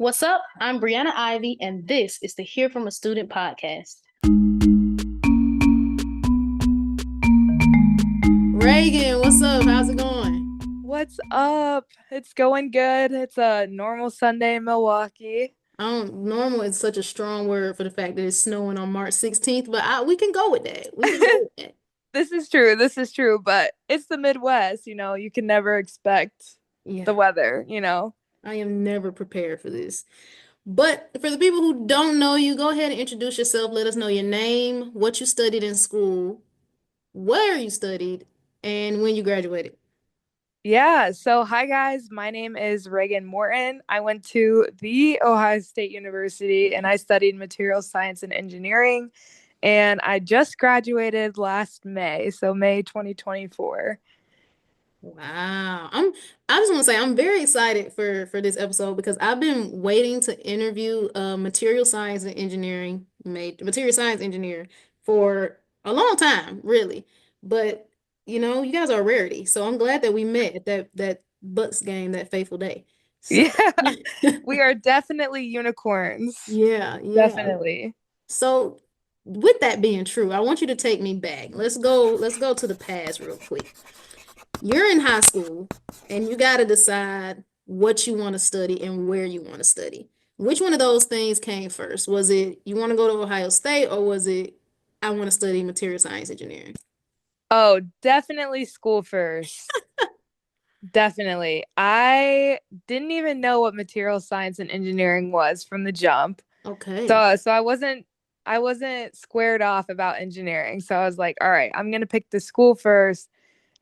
What's up? I'm Brianna Ivy, and this is the Hear from a Student podcast. Regan, what's up? How's it going? What's up? It's going good. It's a normal Sunday in Milwaukee. Normal is such a strong word for the fact that it's snowing on March 16th, but we can go with that. We can go with that. This is true. This is true. But it's the Midwest, you can never expect Yeah, the weather. I am never prepared for this. But for the people who don't know you, go ahead and introduce yourself. Let us know your name, what you studied in school, where you studied, and when you graduated. Yeah. So, hi, guys. My name is Regan Morton. I went to the Ohio State University and I studied material science and engineering. And I just graduated last May. So, May 2024. Wow. I just want to say I'm very excited for this episode because I've been waiting to interview a material science engineer for a long time, really. But you guys are a rarity. So I'm glad that we met at that Bucks game that fateful day. So Yeah. We are definitely unicorns. yeah, yeah. Definitely. So with that being true, I want you to take me back. Let's go to the past real quick. You're in high school and you got to decide what you want to study and where you want to study. Which one of those things came first? Was it you want to go to Ohio State, or was it I want to study material science engineering? Oh, definitely school first. Definitely. I didn't even know what material science and engineering was from the jump. Okay. So I wasn't squared off about engineering. So I was like, all right, I'm gonna pick the school first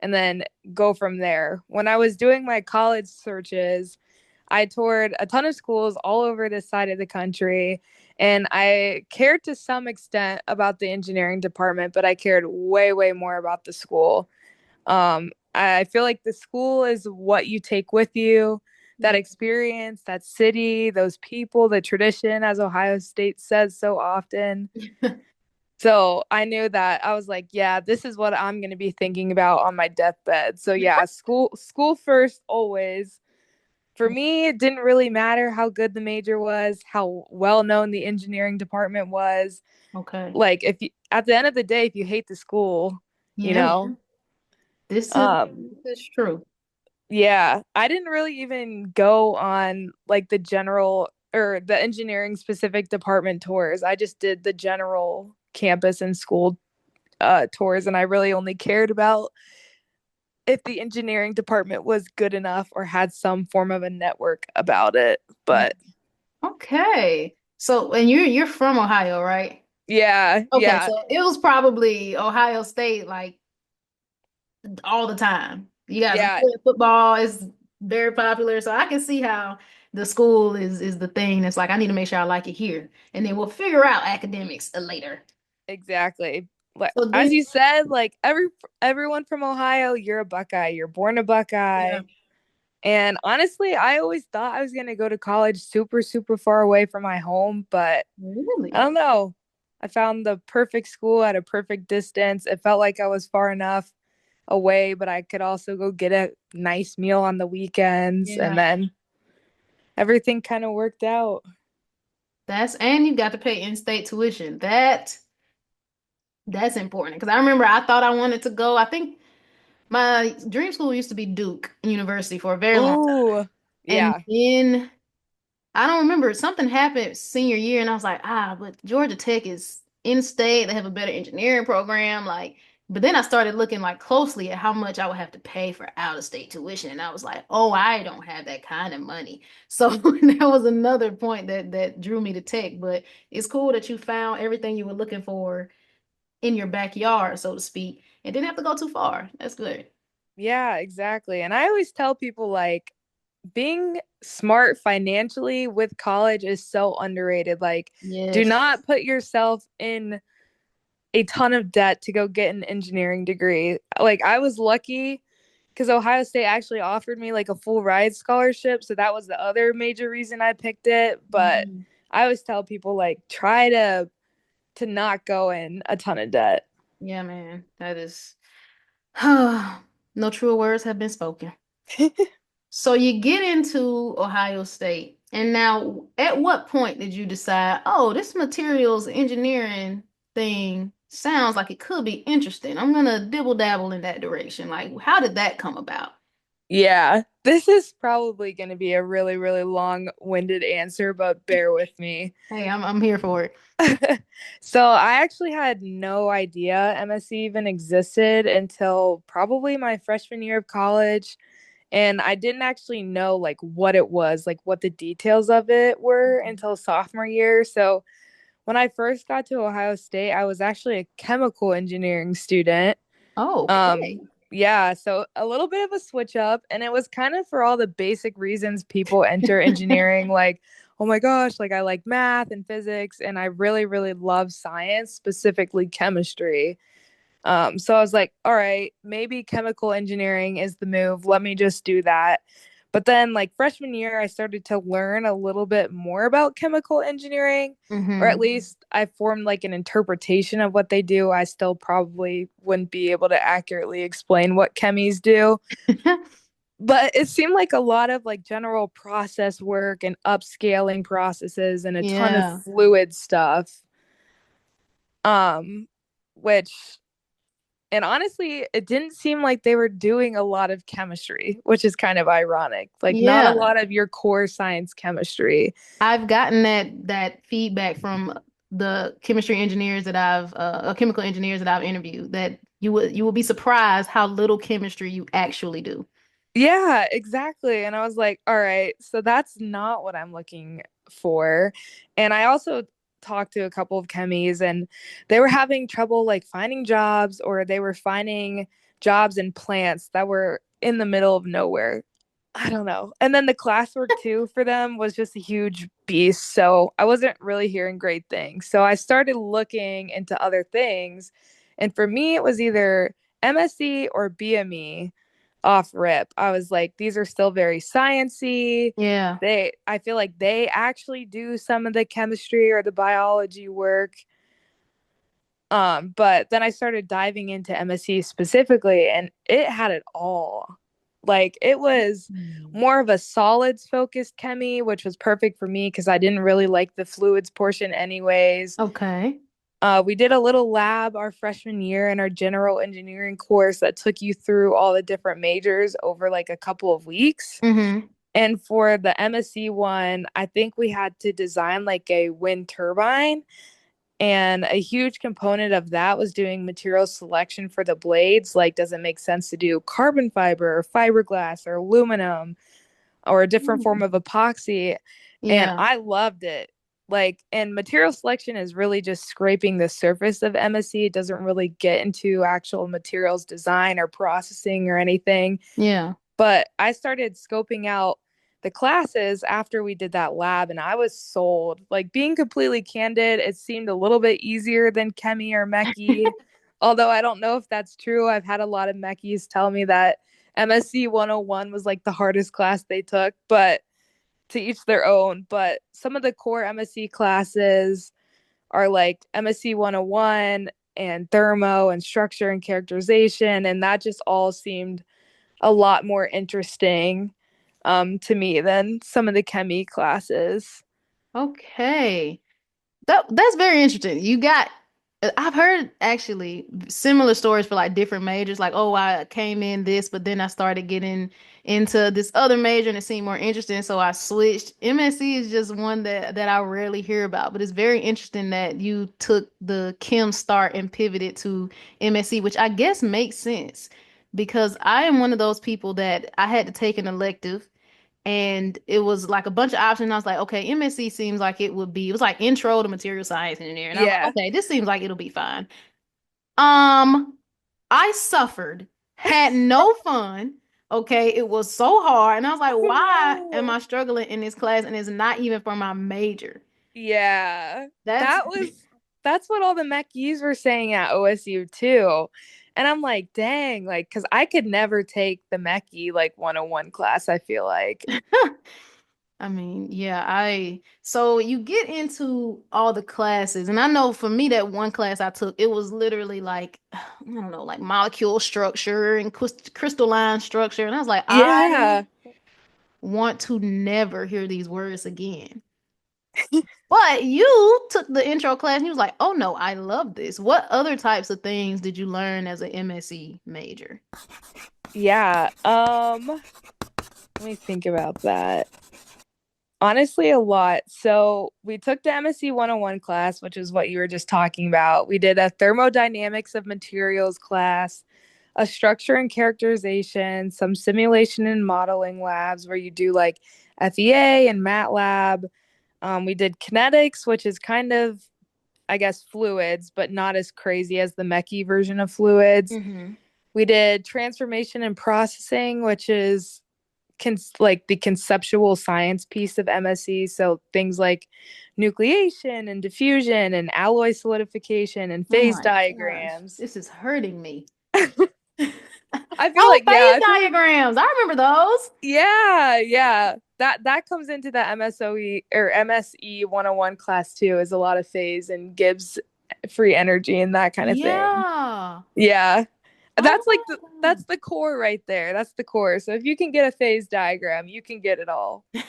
and then go from there. When I was doing my college searches, I toured a ton of schools all over this side of the country, and I cared to some extent about the engineering department, but I cared way, way more about the school. I feel like the school is what you take with you, that Yeah. experience, that city, those people, the tradition, as Ohio State says so often. So I knew that I was like, yeah, this is what I'm going to be thinking about on my deathbed. So yeah, school first always. For me, it didn't really matter how good the major was, how well known the engineering department was. Okay. Like if you, at the end of the day, if you hate the school, you Yeah, know, this is um, this is true. yeah, I didn't really even go on like the general or the engineering specific department tours. I just did the general campus and school tours, and I really only cared about if the engineering department was good enough or had some form of a network about it. But Okay. So, and you're from Ohio, right? yeah, Okay, yeah, so it was probably Ohio State like all the time. You guys yeah, play football is very popular, so I can see how the school is the thing. It's like I need to make sure I like it here, and then we'll figure out academics later. exactly. Like So as then, you said, like everyone from Ohio, you're a Buckeye. You're born a yeah, Buckeye. And honestly, I always thought I was going to go to college super, super far away from my home, but I really, don't know. I found the perfect school at a perfect distance. It felt like I was far enough away, but I could also go get a nice meal on the weekends. And yeah, then everything kind of worked out. and you got to pay in-state tuition. That's important because I remember I thought I wanted to go. I think my dream school used to be Duke University for a very long time, Ooh, and yeah. then I don't remember. Something happened senior year, and I was like, but Georgia Tech is in state. They have a better engineering program. Like, but then I started looking like closely at how much I would have to pay for out of state tuition, and I was like, oh, I don't have that kind of money. So that was another point that drew me to Tech. But it's cool that you found everything you were looking for in your backyard, so to speak, and didn't have to go too far. That's good. Yeah, exactly. And I always tell people like being smart financially with college is so underrated. Like, do Yes. not put yourself in a ton of debt to go get an engineering degree. Like, I was lucky because Ohio State actually offered me like a full ride scholarship. So that was the other major reason I picked it. But Mhm. I always tell people like try to not go in a ton of debt. Yeah, man. That is no truer words have been spoken. So you get into Ohio State. And now, at what point did you decide, oh, this materials engineering thing sounds like it could be interesting. I'm gonna dibble dabble in that direction. Like, how did that come about? Yeah, this is probably going to be a really, really long-winded answer, but bear with me. Hey, I'm here for it. So I actually had no idea MSE even existed until probably my freshman year of college. And I didn't actually know like what it was, like what the details of it were until sophomore year. So when I first got to Ohio State, I was actually a chemical engineering student. Okay. Yeah, so a little bit of a switch up, and it was kind of for all the basic reasons people enter engineering, like, oh my gosh, like I like math and physics, and I really, really love science, specifically chemistry. So I was like, all right, maybe chemical engineering is the move. Let me just do that. But then, like freshman year, I started to learn a little bit more about chemical engineering, or at Mm-hmm. least I formed like an interpretation of what they do. I still probably wouldn't be able to accurately explain what chemies do, but it seemed like a lot of like general process work and upscaling processes and a ton of Yeah. fluid stuff. Um, which And honestly, it didn't seem like they were doing a lot of chemistry, which is kind of ironic. Like not a Yeah. lot of your core science chemistry. I've gotten that feedback from the chemistry engineers that chemical engineers that I've interviewed that you will be surprised how little chemistry you actually do. Yeah, exactly. And I was like, all right, so that's not what I'm looking for. And I also talked to a couple of chemies and they were having trouble like finding jobs, or they were finding jobs in plants that were in the middle of nowhere. I don't know. And then the classwork too for them was just a huge beast. So I wasn't really hearing great things. So I started looking into other things. And for me, it was either MSE or BME off rip. I was like, these are still very sciency. Yeah. I feel like they actually do some of the chemistry or the biology work. But then I started diving into MSE specifically, and it had it all. Like it was Hmm. more of a solids focused chemi, which was perfect for me because I didn't really like the fluids portion anyways. Okay. We did a little lab our freshman year in our general engineering course that took you through all the different majors over like a couple of weeks. Mm-hmm. And for the MSE one, I think we had to design like a wind turbine. And a huge component of that was doing material selection for the blades. Like, does it make sense to do carbon fiber or fiberglass or aluminum or a different form of epoxy? And Yeah. I loved it. Like, and material selection is really just scraping the surface of MSE. It doesn't really get into actual materials design or processing or anything. Yeah. But I started scoping out the classes after we did that lab, and I was sold. Like being completely candid, it seemed a little bit easier than chemi or mechie. Although I don't know if that's true. I've had a lot of mechies tell me that MSC 101 was like the hardest class they took, but to each their own. But some of the core MSc classes are like MSc 101 and thermo and structure and characterization, and that just all seemed a lot more interesting to me than some of the chemi classes. Okay. That's very interesting. I've heard actually similar stories for like different majors. Like, oh, I came in this, but then I started getting into this other major and it seemed more interesting, so I switched. MSc is just one that I rarely hear about, but it's very interesting that you took the chem start and pivoted to MSc, which I guess makes sense because I am one of those people that I had to take an elective and it was like a bunch of options. I was like, okay, MSc seems like it was like intro to material science engineering. And I was like, Yeah. okay, this seems like it'll be fine. Um, I suffered, had no fun. Okay, it was so hard. And I was like, Oh why am no. I struggling in this class? And it's not even for my major. Yeah. That's That was that's what all the Mechs were saying at OSU too. And I'm like, dang, like, cause I could never take the Mechie like 101 class, I feel like. I mean, yeah, so you get into all the classes, and I know for me that one class I took, it was literally like, I don't know, like molecule structure and crystalline structure. And I was like, Yeah. want to never hear these words again. But you took the intro class and you was like, oh no, I love this. What other types of things did you learn as an MSE major? Yeah. Let me think about that. Honestly, a lot. So we took the MSE 101 class, which is what you were just talking about. We did a thermodynamics of materials class, a structure and characterization, some simulation and modeling labs where you do like FEA and MATLAB. We did kinetics, which is kind of, I guess, fluids, but not as crazy as the mechy version of fluids. Mm-hmm. We did transformation and processing, which is like the conceptual science piece of MSE. So things like nucleation and diffusion and alloy solidification and Oh phase my gosh, diagrams. this is hurting me. I feel Oh, like phase yeah, I feel like diagrams. I remember those. yeah. That comes into the MSOE or MSE 101 class too, is a lot of phase and Gibbs free energy and that kind of thing. Yeah. Yeah. Oh That's my the core right there. That's the core. So if you can get a phase diagram, you can get it all. God.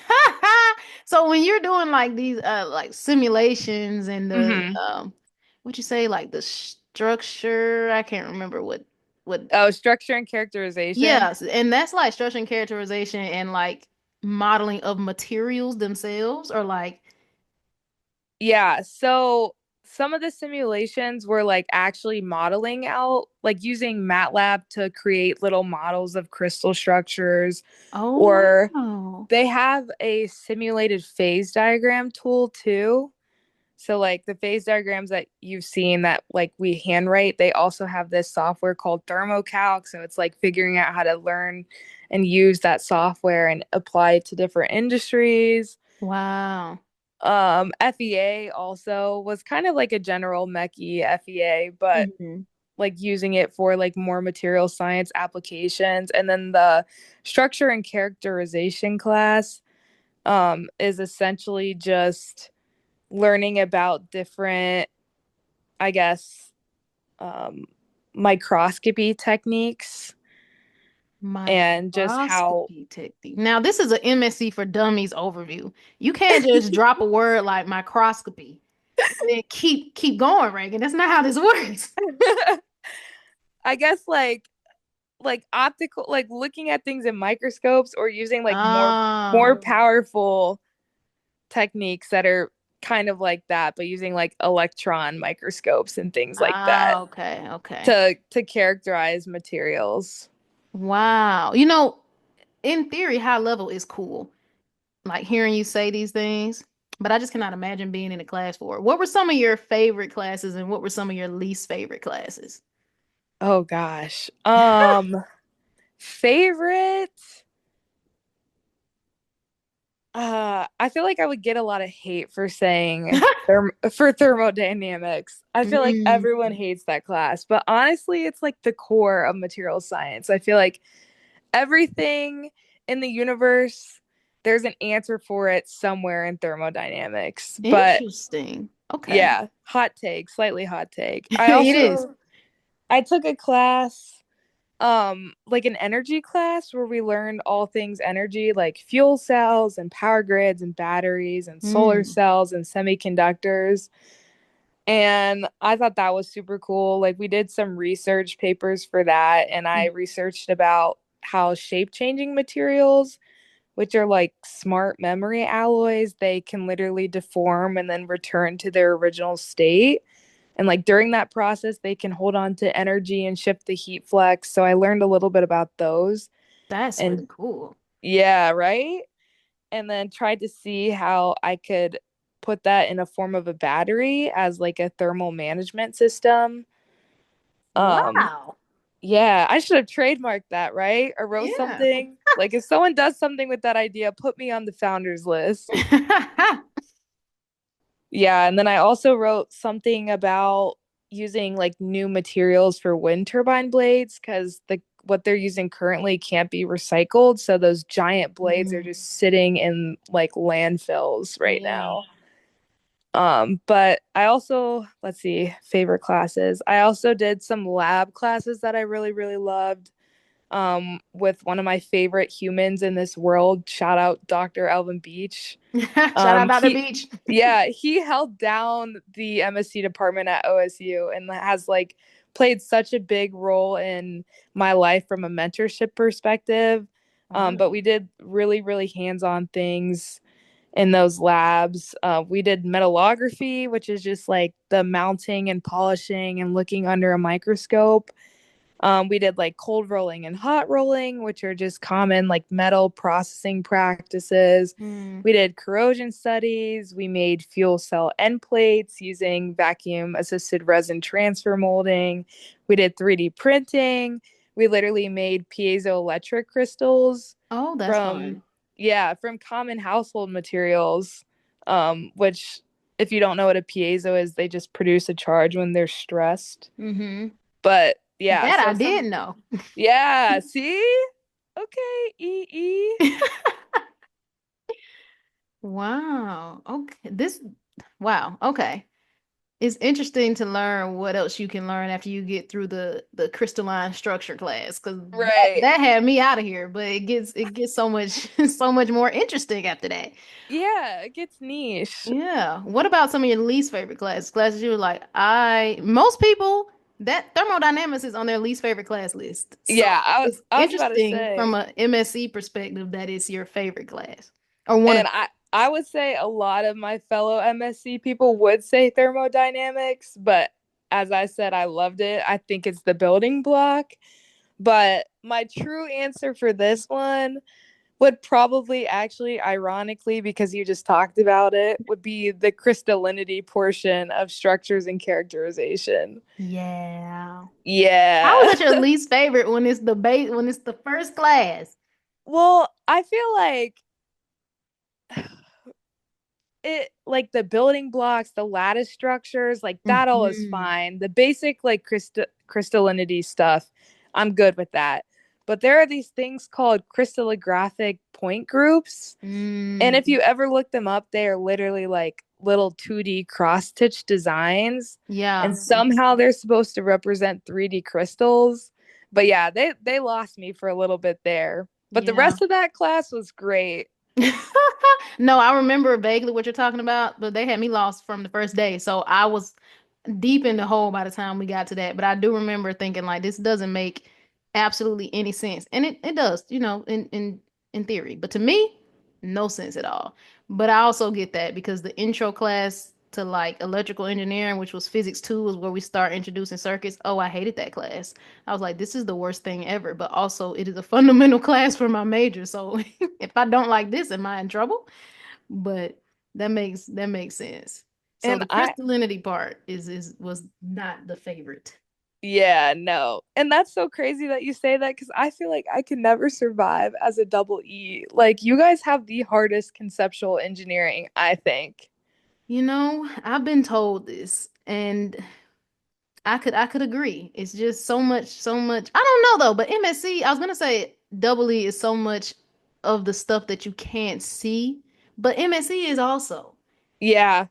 So when you're doing like these like simulations and the Hmm. what you say like the structure, I can't remember what Oh, structure and characterization. yes, and that's like structure and characterization and like modeling of materials themselves or like Yeah. So some of the simulations were like actually modeling out, like using MATLAB to create little models of crystal structures, oh or wow. they have a simulated phase diagram tool too. So like the phase diagrams that you've seen that like we handwrite, they also have this software called ThermoCalc. So it's like figuring out how to learn and use that software and apply it to different industries. Wow. FEA also was kind of like a general mechy FEA, but Hmm. like using it for like more material science applications. And then the structure and characterization class is essentially just learning about different, I guess, um, microscopy techniques and just how. Microscopy technique. Now, this is a MSc for Dummies overview. You can't just drop a word like microscopy and then keep going, Reagan. That's not how this works. I guess like optical, like looking at things in microscopes or using like more Oh, powerful techniques that are kind of like that, but using like electron microscopes and things like that okay, okay. to characterize materials. Wow. In theory, high level is cool. Like hearing you say these things, but I just cannot imagine being in a class for it. What were some of your favorite classes and what were some of your least favorite classes? Oh gosh. Favorite. I feel like I would get a lot of hate for saying for thermodynamics. I feel like Mm, everyone hates that class, but honestly, it's like the core of material science. I feel like everything in the universe, there's an answer for it somewhere in thermodynamics. But interesting. Okay. yeah, hot take, slightly hot take. It is. I took a class like an energy class where we learned all things energy, like fuel cells and power grids and batteries and solar Mm. cells and semiconductors. And I thought that was super cool. Like we did some research papers for that, and I researched about how shape changing materials, which are like smart memory alloys, they can literally deform and then return to their original state. And like during that process, they can hold on to energy and shift the heat flux. So I learned a little bit about those. That's And really cool. yeah, right. And then tried to see how I could put that in a form of a battery as like a thermal management system. Um, Wow. yeah, I should have trademarked that, right? Or wrote Yeah. something. Like if someone does something with that idea, put me on the founders list. Yeah, and then I also wrote something about using like new materials for wind turbine blades because the what they're using currently can't be recycled. So those giant blades are Mm, just sitting in like landfills right yeah. now. But I also, let's see, favorite classes. I also did some lab classes that I really, really loved. with one of my favorite humans in this world. Shout out Dr. Elvin Beach. Shout out Dr. He Beach. yeah, he held down the MSc department at OSU and has like played such a big role in my life from a mentorship perspective. But Wonderful. we did really, really hands-on things in those labs. We did metallography, which is just like the mounting and polishing and looking under a microscope. We did like cold rolling and hot rolling, which are just common like metal processing practices. Mm. We did corrosion studies. We made fuel cell end plates using vacuum assisted resin transfer molding. We did 3D printing. We literally made piezoelectric crystals Oh, that's from, fun. yeah, from common household materials, which, if you don't know what a piezo is, they just produce a charge when they're stressed. Mm-hmm. But yeah, That I so did some, know. yeah, see? Okay, EE. Wow. Okay. Wow. Okay. It's interesting to learn what else you can learn after you get through the crystalline structure class, because Right. that had me out of here, but it gets so much so much more interesting after that. Yeah, it gets niche. Yeah. What about some of your least favorite classes? Classes you were like, most people that thermodynamics is on their least favorite class list. So Yeah, it's I was about to interesting from say. a MSE perspective that it's your favorite class or one of And them. I would say a lot of my fellow MSc people would say thermodynamics, but as I said, I loved it. I think it's the building block. But my true answer for this one would probably actually, ironically, because you just talked about it, would be the crystallinity portion of structures and characterization. Yeah. How is Yeah. that your least favorite when it's the base when it's the first class? Well, I feel like it, like the building blocks, the lattice structures, like that all is Hmm. fine. The basic like crystallinity stuff, I'm good with that. But there are these things called crystallographic point groups. And if Mm. you ever look them up, they are literally like little 2D cross stitch designs. Yeah. And somehow they're supposed to represent 3D crystals. But yeah, they lost me for a little bit there. But the Yeah. rest of that class was great. No, I remember vaguely what you're talking about, but they had me lost from the first day. So I was deep in the hole by the time we got to that. But I do remember thinking like this doesn't make absolutely any sense. And it does, in theory. But to me, no sense at all. But I also get that because the intro class to like electrical engineering, which was physics 2, was where we start introducing circuits. Oh, I hated that class. I was like, this is the worst thing ever. But also it is a fundamental class for my major. So if I don't like this, am I in trouble? But that makes sense. So And the I crystallinity part is was not the favorite. Yeah, no. And that's so crazy that you say that because I feel like I could never survive as a double E. Like, you guys have the hardest conceptual engineering, I think. I've been told this, and I could agree. It's just so much, so much. I don't know though, but MSC, I was gonna say double E is so much of the stuff that you can't see, but MSC is also. Yeah,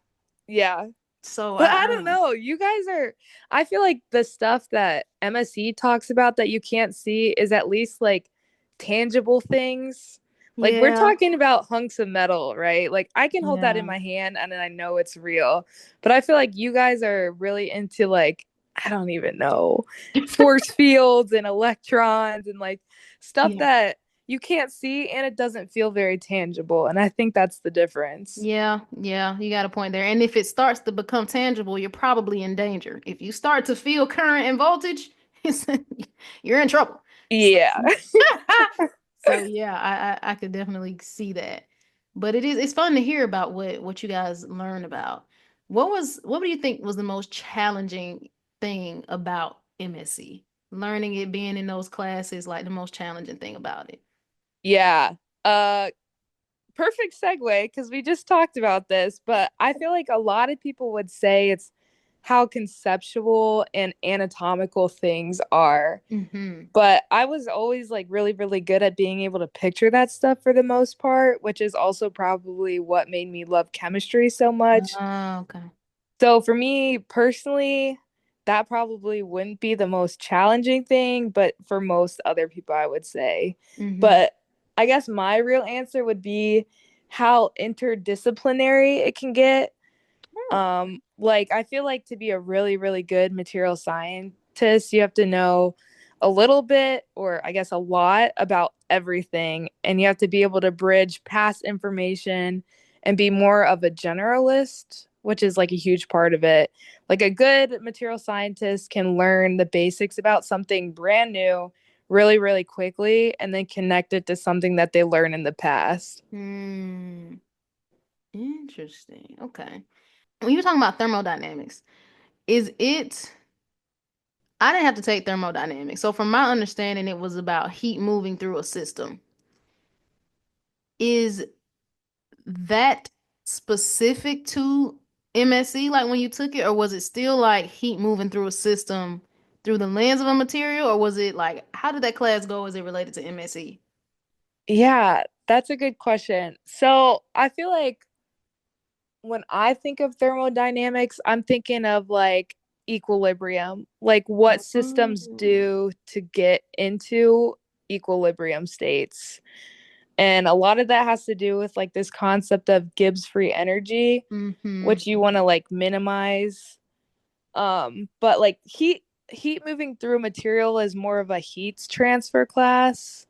yeah. So But I I don't don't know. know. You guys are, I feel like the stuff that MSE talks about that you can't see is at least like tangible things. Like, we're Yeah, talking about hunks of metal, right? Like, I can hold that in yeah, my hand and I know it's real. But I feel like you guys are really into like, I don't even know, force fields and electrons and like stuff yeah. that you can't see and it doesn't feel very tangible. And I think that's the difference. Yeah, yeah, you got a point there. And if it starts to become tangible, you're probably in danger. If you start to feel current and voltage, it's, you're in trouble. So, Yeah. so yeah, I could definitely see that. But it's fun to hear about what you guys learn about. What do you think was the most challenging thing about MSc? Learning it, being in those classes, like the most challenging thing about it. Yeah. Uh Perfect segue because we just talked about this, but I feel like a lot of people would say it's how conceptual and anatomical things are. Mm-hmm. But I was always like really, really good at being able to picture that stuff for the most part, which is also probably what made me love chemistry so much. Oh, okay. So for me personally, that probably wouldn't be the most challenging thing, but for most other people, I would say. Mm-hmm. But I guess my real answer would be how interdisciplinary it can get. Oh. Like I feel like to be a really, really good material scientist, you have to know a little bit, or I guess a lot about everything, and you have to be able to bridge past information and be more of a generalist, which is like a huge part of it. Like a good material scientist can learn the basics about something brand new really, really quickly and then connect it to something that they learned in the past. Hmm. Interesting. Okay. When you're talking about thermodynamics, is it, I didn't have to take thermodynamics. So from my understanding, it was about heat moving through a system. Is that specific to MSE, like when you took it, or was it still like heat moving through a system through the lens of a material, or was it like, how did that class go as it related to MSE? Yeah, that's a good question. So I feel like when I think of thermodynamics, I'm thinking of like equilibrium, like what systems Oh. do to get into equilibrium states. And a lot of that has to do with like this concept of Gibbs free energy, Mm-hmm. which you want to like minimize. But like heat moving through material is more of a heat transfer class,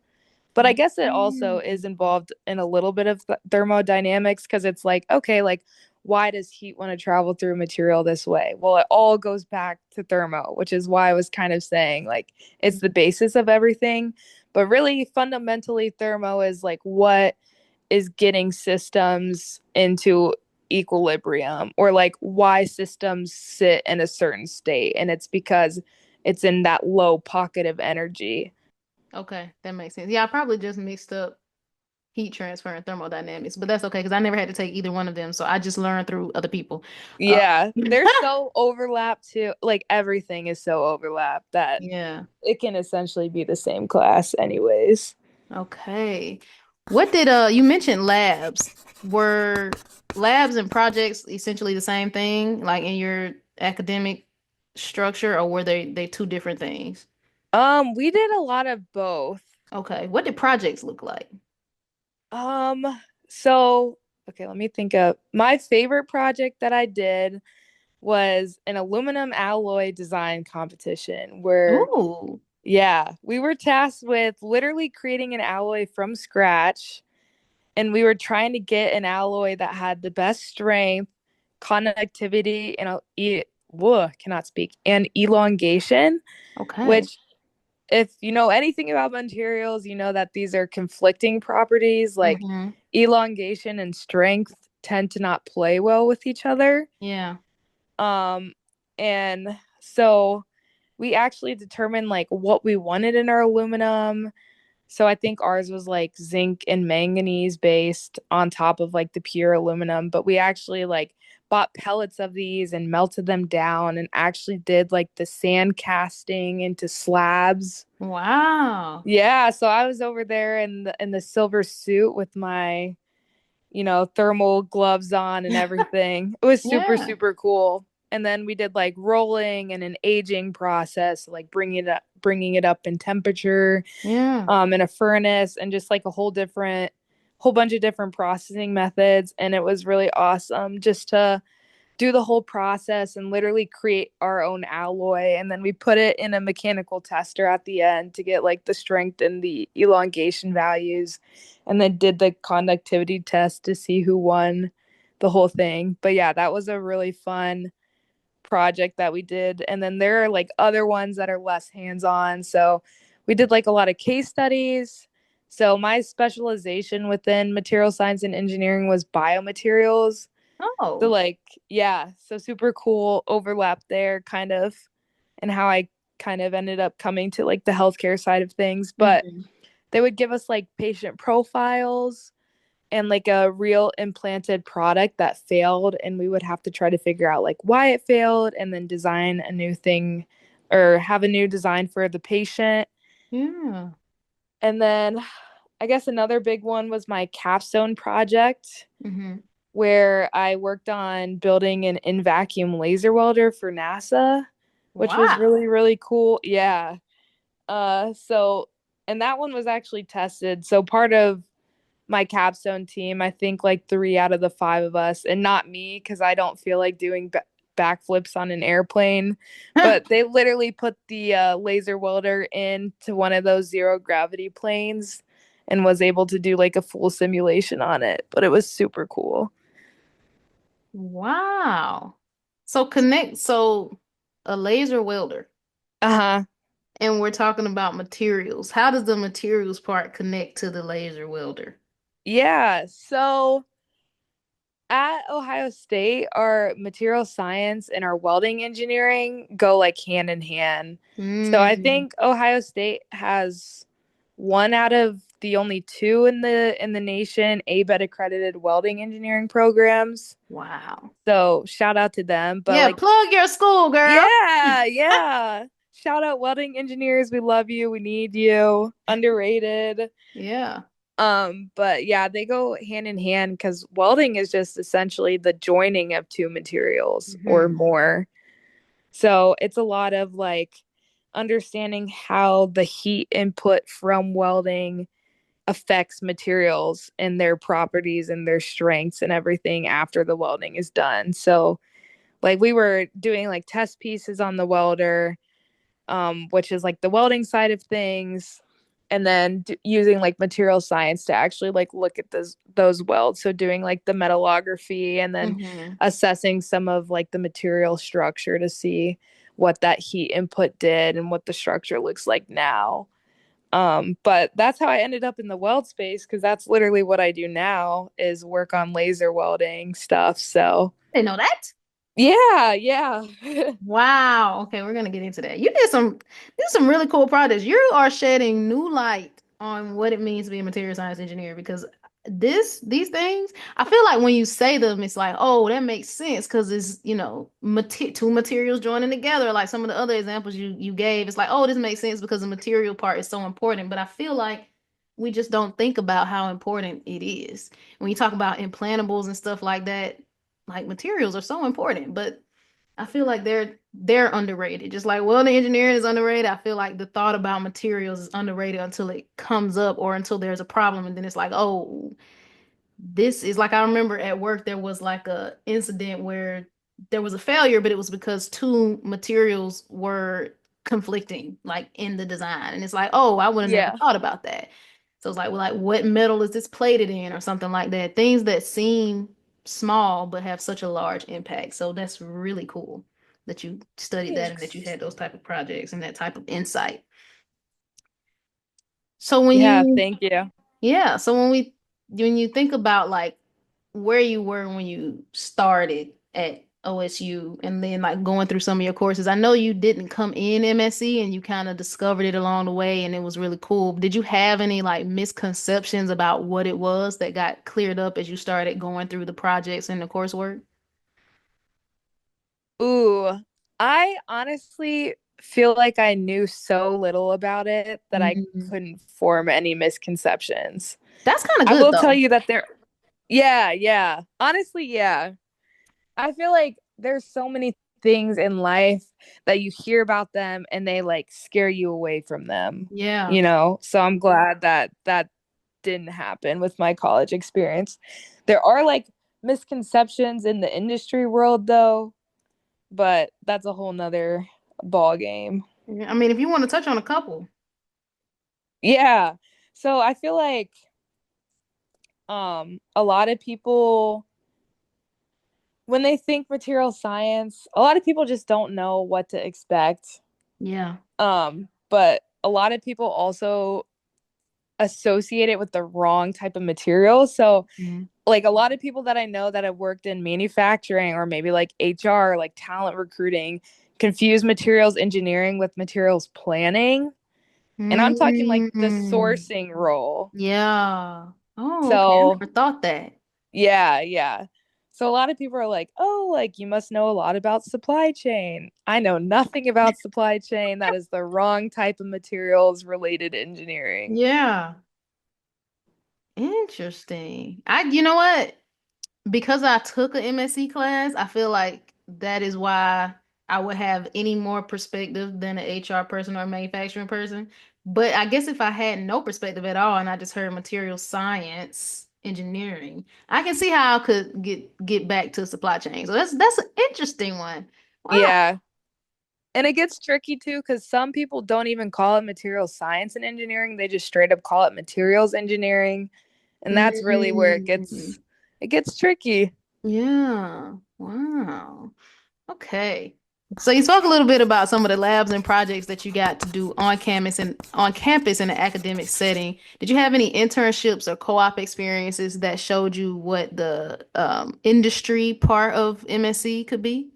but I guess it also is involved in a little bit of thermodynamics because it's like, okay, like why does heat want to travel through material this way? Well, it all goes back to thermo, which is why I was kind of saying like it's the basis of everything. But really, fundamentally, thermo is like what is getting systems into equilibrium, or like why systems sit in a certain state. And it's because it's in that low pocket of energy. Okay, that makes sense. Yeah, I probably just mixed up heat transfer and thermodynamics, but that's okay because I never had to take either one of them, so I just learned through other people. Uh, Yeah, they're so overlapped too. Like everything is so overlapped that yeah. it can essentially be the same class anyways. Okay. What did you mentioned labs? Were labs and projects essentially the same thing, like in your academic structure, or were they two different things? We did a lot of both. Okay. What did projects look like? Um, so okay, let me think of my favorite project that I did was an aluminum alloy design competition where Ooh. yeah, we were tasked with literally creating an alloy from scratch, and we were trying to get an alloy that had the best strength, conductivity, and cannot speak, and elongation. Okay. Which, if you know anything about materials, you know that these are conflicting properties. Like Mm-hmm. elongation and strength tend to not play well with each other. Yeah. Um, and so we actually determined like what we wanted in our aluminum. So I think ours was like zinc and manganese based on top of like the pure aluminum, but we actually like bought pellets of these and melted them down and actually did like the sand casting into slabs. Wow. Yeah, so I was over there in the silver suit with my, thermal gloves on and everything. It was super, Yeah. super cool. And then we did like rolling and an aging process, like bringing it up in temperature, Yeah. in a furnace, and just like a whole bunch of different processing methods. And it was really awesome just to do the whole process and literally create our own alloy. And then we put it in a mechanical tester at the end to get like the strength and the elongation values. And then did the conductivity test to see who won the whole thing. But yeah, that was a really fun project that we did. And then there are like other ones that are less hands on. So we did like a lot of case studies. So my specialization within material science and engineering was biomaterials. So Oh. like, yeah, so super cool overlap there kind of, and how I kind of ended up coming to like the healthcare side of things. But Hmm. they would give us like patient profiles and like a real implanted product that failed, and we would have to try to figure out like why it failed and then design a new thing or have a new design for the patient. Yeah. And then I guess another big one was my capstone project, Hmm. where I worked on building an in vacuum laser welder for NASA. which was Wow. really, really cool. Yeah. So and that one was actually tested. So part of my capstone team, I think like 3 out of the 5 of us, and not me because I don't feel like doing backflips on an airplane, but they literally put the laser welder into one of those zero gravity planes and was able to do like a full simulation on it. But it was super cool. Wow. So a laser welder, Uh huh. and we're talking about materials. How does the materials part connect to the laser welder? Yeah. So at Ohio State, our material science and our welding engineering go like hand in hand. So I Mm, think Ohio State has one out of the only two in the nation ABET accredited welding engineering programs. wow. So shout out to them. But Yeah, like, plug your school, girl. yeah, yeah. Shout out welding engineers. We love you. We need you. Underrated. Yeah. But yeah, they go hand in hand because welding is just essentially the joining of two materials or Hmm. more. So it's a lot of like understanding how the heat input from welding affects materials and their properties and their strengths and everything after the welding is done. So like we were doing like test pieces on the welder, which is like the welding side of things, and then using like material science to actually like look at those welds. So doing like the metallography and then Hmm. assessing some of like the material structure to see what that heat input did and what the structure looks like now. But that's how I ended up in the weld space because that's literally what I do now is work on laser welding stuff. So Didn't know that. yeah, yeah. Wow. Okay, we're gonna get into that. You did some really cool projects. You are shedding new light on what it means to be a material science engineer because these things, I feel like when you say them, it's like, oh, that makes sense because it's, two materials joining together. Like some of the other examples you gave, it's like, oh, this makes sense because the material part is so important. But I feel like we just don't think about how important it is. When you talk about implantables and stuff like that, like materials are so important, but I feel like they're underrated. Just like welding engineering is underrated, I feel like the thought about materials is underrated until it comes up or until there's a problem, and then it's like, oh, this is like I remember at work there was like a incident where there was a failure, but it was because two materials were conflicting like in the design. And it's like, oh, I would have never Yeah. thought about that. So it's like what metal is this plated in or something like that. Things that seem small but have such a large impact. So that's really cool that you studied that and that you Thanks. had those type of projects and that type of insight. So when Yeah, you thank you. yeah, so when you think about like where you were when you started at OSU and then like going through some of your courses, I know you didn't come in MSE and you kind of discovered it along the way and it was really cool. Did you have any like misconceptions about what it was that got cleared up as you started going through the projects and the coursework? Ooh, I honestly feel like I knew so little about it that I Mhm. couldn't form any misconceptions. That's kind of I good will tell though. you that yeah, yeah. Honestly, yeah. I feel like there's so many things in life that you hear about them and they like scare you away from them, Yeah. you know? So I'm glad that that didn't happen with my college experience. There are like misconceptions in the industry world though, but that's a whole nother ball game. Yeah, I mean, if you want to touch on a couple. Yeah. So I feel like a lot of people when they think material science, a lot of people just don't know what to expect. Yeah. But a lot of people also associate it with the wrong type of material. So Mhm. like a lot of people that I know that have worked in manufacturing or maybe like HR, like talent recruiting, confuse materials engineering with materials planning. And I'm talking like the Mm. sourcing role. Yeah. Oh, okay. I So, never thought that. yeah, yeah. So a lot of people are like, "Oh, like you must know a lot about supply chain." I know nothing about supply chain. That is the wrong type of materials related engineering. Yeah. Interesting. You know what? Because I took an MSc class, I feel like that is why I would have any more perspective than an HR person or a manufacturing person. But I guess if I had no perspective at all and I just heard material science, engineering, I can see how I could get back to supply chain. So that's an interesting one. Wow. Yeah. And it gets tricky too because some people don't even call it material science and engineering. They just straight up call it materials engineering. And that's really where Mm, it gets tricky. yeah. Wow. Okay. So you spoke a little bit about some of the labs and projects that you got to do on campus in an academic setting. Did you have any internships or co-op experiences that showed you what the industry part of MSc could be?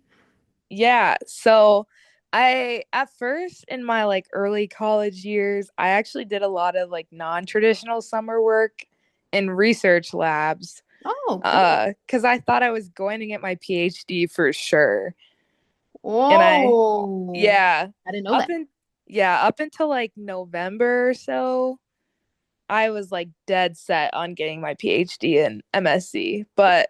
Yeah. So I at first in my like early college years, I actually did a lot of like non-traditional summer work in research labs. Oh, cool. Because I thought I was going to get my PhD for sure. And Whoa. yeah, I didn't know up that. in up until like November or so, I was like dead set on getting my PhD in MSc. But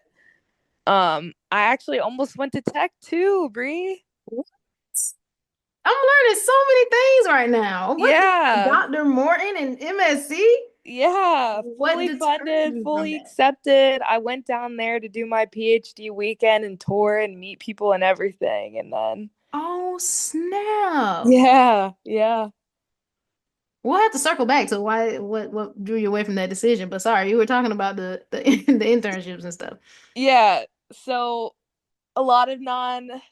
I actually almost went to tech too, Bree. What? I'm learning so many things right now. What Yeah. Dr. Morton and MSc? Yeah, What fully deterred funded, you from fully that? accepted. I went down there to do my PhD weekend and tour and meet people and everything. And then, Oh, snap. yeah, yeah, We'll have to circle back to why what drew you away from that decision. But sorry, you were talking about the the internships and stuff. yeah. So a lot of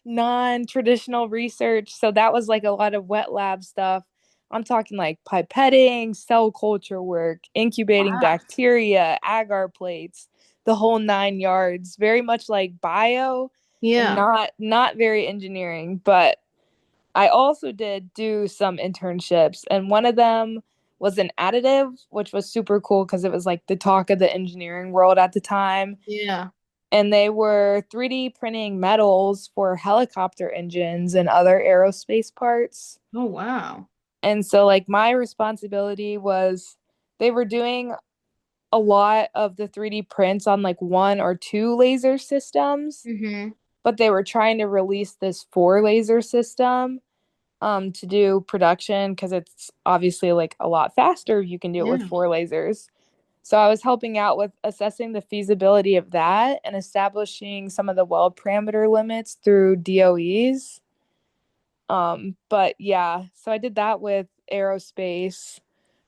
non-traditional research. So that was like a lot of wet lab stuff. I'm talking like pipetting, cell culture work, incubating Wow. bacteria, agar plates, the whole 9 yards. Very much like bio and Yeah. not very engineering, but I also did do some internships, and one of them was an additive, which was super cool because it was like the talk of the engineering world at the time. Yeah. And they were 3D printing metals for helicopter engines and other aerospace parts. Oh, wow. And so, like, my responsibility was they were doing a lot of the 3D prints on like one or two laser systems, Hmm. but they were trying to release this four laser system to do production because it's obviously like a lot faster if you can do it with Yeah. four lasers. So I was helping out with assessing the feasibility of that and establishing some of the weld parameter limits through DOEs. But yeah, so I did that with aerospace.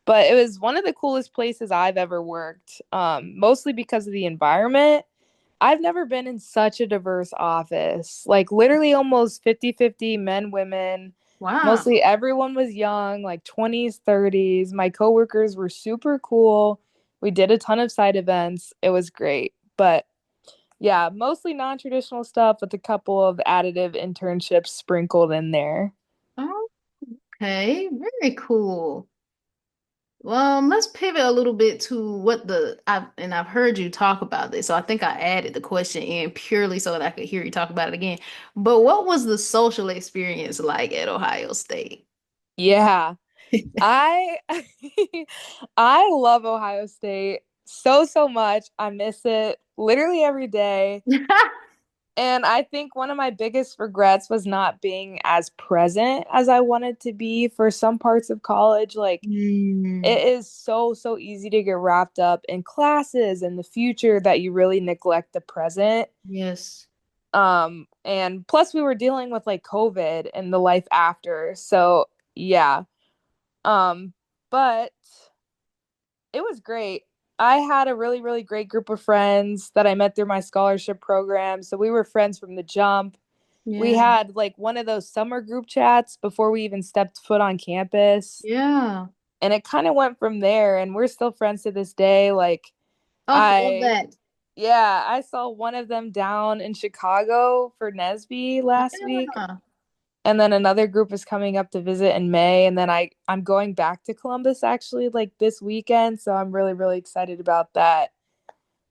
But it was one of the coolest places I've ever worked, mostly because of the environment. I've never been in such a diverse office. Like literally almost 50-50 men, women. Wow. Mostly everyone was young, like 20s, 30s. My coworkers were super cool. We did a ton of side events. It was great. But yeah, mostly non-traditional stuff with a couple of additive internships sprinkled in there. Oh, okay. Very cool. Let's pivot a little bit to I've heard you talk about this, so I think I added the question in purely so that I could hear you talk about it again. But what was the social experience like at Ohio State? Yeah. I I love Ohio State so much. I miss it literally every day. And I think one of my biggest regrets was not being as present as I wanted to be for some parts of college. Like Mm, it is so easy to get wrapped up in classes and the future that you really neglect the present. yes. And plus we were dealing with like COVID and the life after. So yeah. Um but it was great. I had a really great group of friends that I met through my scholarship program. So we were friends from the jump. We Yeah. had like one of those summer group chats before we even stepped foot on campus. Yeah. And it kind of went from there. And we're still friends to this day. Like, Oh, love I, that. yeah, I saw one of them down in Chicago for NSBE last week. Yeah. And then another group is coming up to visit in May. And then I'm going back to Columbus actually like this weekend. So I'm really excited about that.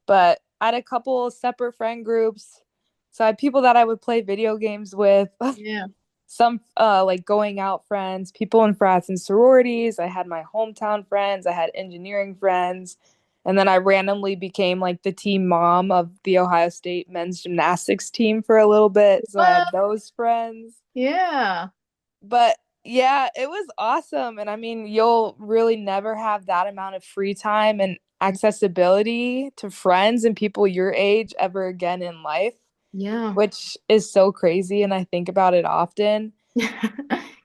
But I had a couple separate friend groups. So I had people that I would play video games with, Yeah. some like going out friends, people in frats and sororities. I had my hometown friends, I had engineering friends, And then I randomly became like the team mom of the Ohio State men's gymnastics team for a little bit. So I What? had those friends. Yeah. But yeah, it was awesome. And I mean, you'll really never have that amount of free time and accessibility to friends and people your age ever again in life, Yeah. which is so crazy. And I think about it often.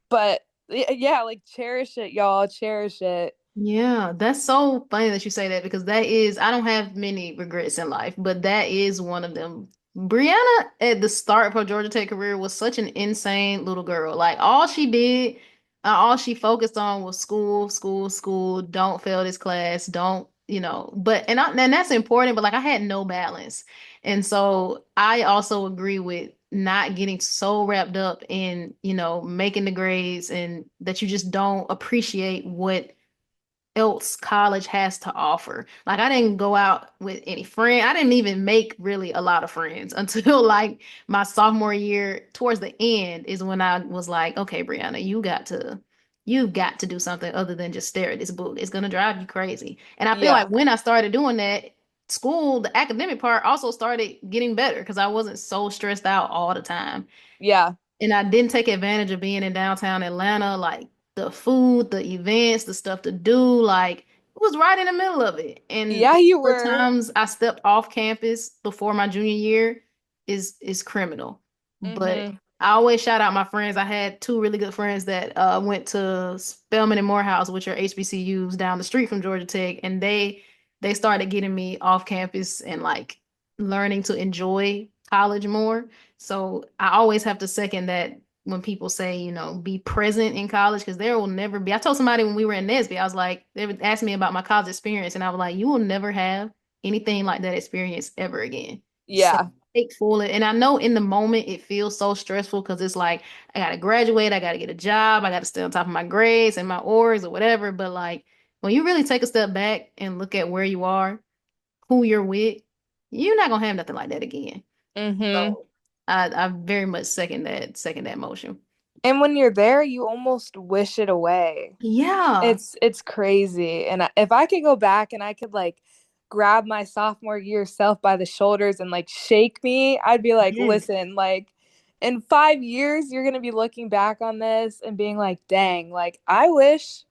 But yeah, like cherish it, y'all. Cherish it. Yeah, that's so funny that you say that because that is, I don't have many regrets in life, but that is one of them. Brianna at the start of her Georgia Tech career was such an insane little girl. Like all she did, all she focused on was school, school, school. Don't fail this class. Don't, and that's important, but like I had no balance. And so I also agree with not getting so wrapped up in, making the grades and that you just don't appreciate what else college has to offer. Like I didn't go out with any friend. I didn't even make really a lot of friends until like my sophomore year towards the end is when I was like, okay, Brianna, you got to do something other than just stare at this book. It's gonna drive you crazy. And I feel Yeah. like when I started doing that, school, the academic part also started getting better because I wasn't so stressed out all the time. Yeah. And I didn't take advantage of being in downtown Atlanta, like the food, the events, the stuff to do, like it was right in the middle of it. And Yeah, you the were. times I stepped off campus before my junior year is criminal. But Mm-hmm. I always shout out my friends. I had two really good friends that went to Spelman and Morehouse, which are HBCUs down the street from Georgia Tech, and they started getting me off campus and like learning to enjoy college more. So I always have to second that when people say, be present in college, because there will never be. I told somebody when we were in NSBE, I was like, they would ask me about my college experience, and I was like, you will never have anything like that experience ever again. So Yeah. take full it. And I know in the moment it feels so stressful because it's like, I gotta graduate, I gotta get a job, I gotta stay on top of my grades and my orgs or whatever. But like when you really take a step back and look at where you are, who you're with, you're not gonna have nothing like that again. Mm-hmm. So I very much second that motion. And when you're there, you almost wish it away. Yeah. It's crazy. And if I could go back and I could like grab my sophomore year self by the shoulders and like shake me, I'd be like, Yes. listen, like in 5 years, you're gonna be looking back on this and being like, dang, like I wish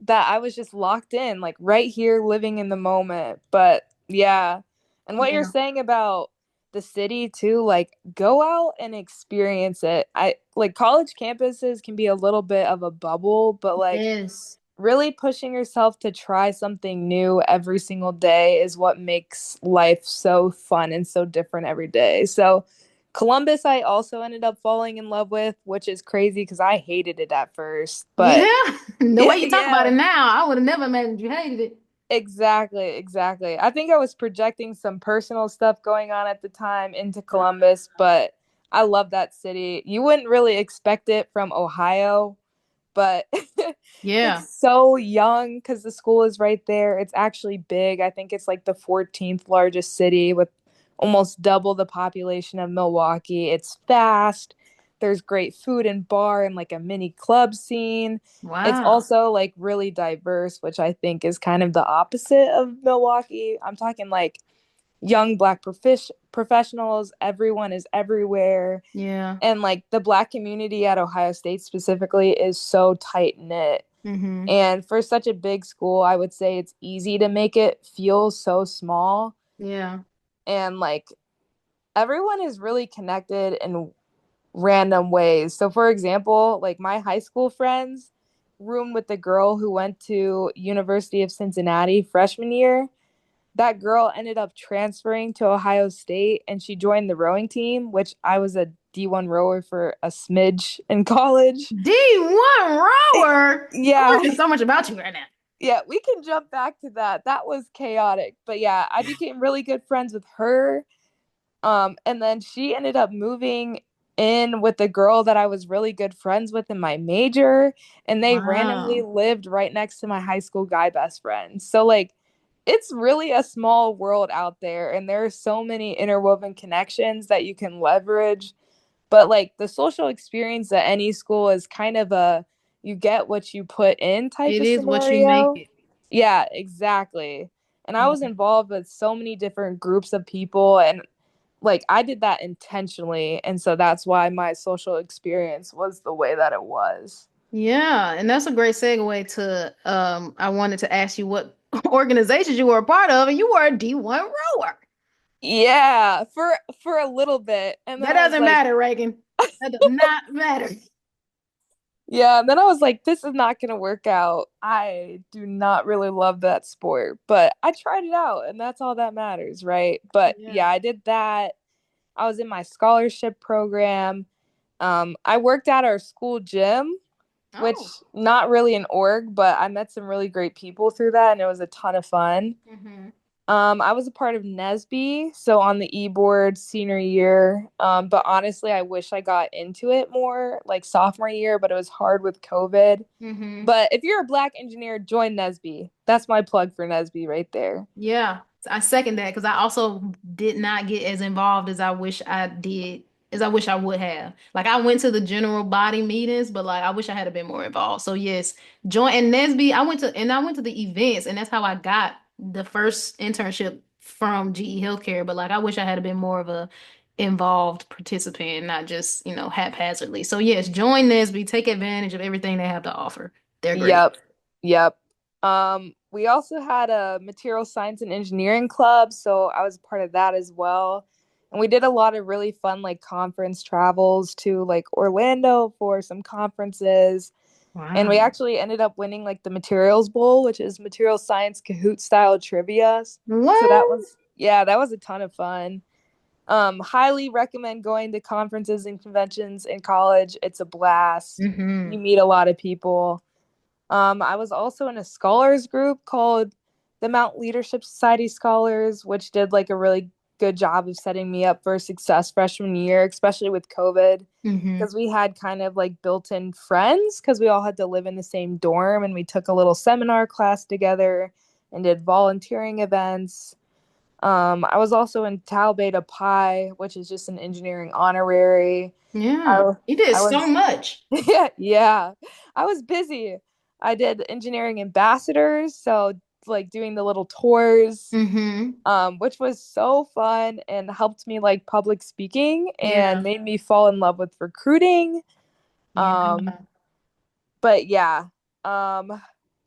that I was just locked in, like right here, living in the moment. But yeah. And what you're Yeah. saying about the city too, like go out and experience it. I like college campuses can be a little bit of a bubble, but like Yes. really pushing yourself to try something new every single day is what makes life so fun and so different every day. So Columbus, I also ended up falling in love with, which is crazy because I hated it at first. But Yeah. The way yeah, you talk about yeah, it now, I would have never imagined you hated it. exactly, exactly. I think I was projecting some personal stuff going on at the time into Columbus, but I love that city. You wouldn't really expect it from Ohio, but Yeah. it's so young because the school is right there. It's actually big. I think it's like the 14th largest city with almost double the population of Milwaukee. It's fast. There's great food and bar and like a mini club scene. It's Wow. also like really diverse, which I think is kind of the opposite of Milwaukee. I'm talking like young black professionals, everyone is everywhere, Yeah. and like the black community at Ohio State specifically is so tight knit. Mm-hmm. And for such a big school, I would say it's easy to make it feel so small. Yeah. And like everyone is really connected in random ways. So for example, like my high school friends roomed with the girl who went to University of Cincinnati freshman year. That girl ended up transferring to Ohio State and she joined the rowing team, which I was a D1 rower for a smidge in college. D1 It, rower. I'm yeah, learning so much about you right now. yeah, we can jump back to that. That was chaotic. But yeah, I became really good friends with her. And then she ended up moving in with the girl that I was really good friends with in my major, and they randomly Wow. lived right next to my high school guy best friend. So like it's really a small world out there and there are so many interwoven connections that you can leverage. But like the social experience at any school is kind of a you get what you put in type It of is what you make scenario. it. Yeah, exactly. And I was Yeah. involved with so many different groups of people, and like I did that intentionally. And so that's why my social experience was the way that it was. Yeah, and that's a great segue to I wanted to ask you what organizations you were a part of, and you were a D1 rower. Yeah, for a little bit. And then That I was doesn't like, matter, Reagan. That does not matter. yeah, and then I was like, this is not going to work out. I do not really love that sport, but I tried it out, and that's all that matters, right? But Yeah. yeah, I did that. I was in my scholarship program. I worked at our school gym, which Oh. not really an org, but I met some really great people through that, and it was a ton of fun. Hmm. I was a part of NSBE, so on the e-board senior year. But honestly, I wish I got into it more like sophomore year, but it was hard with COVID. Hmm. But if you're a black engineer, join NSBE. That's my plug for NSBE right there. Yeah, I second that because I also did not get as involved as I wish I did, as I wish I would have. Like I went to the general body meetings, but like I wish I had been more involved. So yes, join and Nesby. I went to the events, and that's how I got the first internship from GE Healthcare. But like I wish I had been more of a involved participant, not just haphazardly. So yes, join Nesby. Take advantage of everything they have to offer. They're great. Yep. Yep. We also had a material science and engineering club, so I was part of that as well. And we did a lot of really fun like conference travels to like Orlando for some conferences. And we Wow. actually ended up winning like the Materials Bowl, which is material science Kahoot style trivia. So that What? was yeah, that was a ton of fun. Highly recommend going to conferences and conventions in college. It's a blast. You Hmm. meet a lot of people. I was also in a scholars group called the Mount Leadership Society Scholars, which did like a really good job of setting me up for success freshman year, especially with COVID, Hmm. because we had kind of like built in friends because we all had to live in the same dorm and we took a little seminar class together and did volunteering events. I was also in Tau Beta Pi, which is just an engineering honorary. Yeah, I, you did I so was much. yeah, yeah. I was busy. I did engineering ambassadors, so like doing the little tours, Hmm. which was so fun and helped me like public speaking and Yeah, made me fall in love with recruiting. Um, yeah. but yeah, um,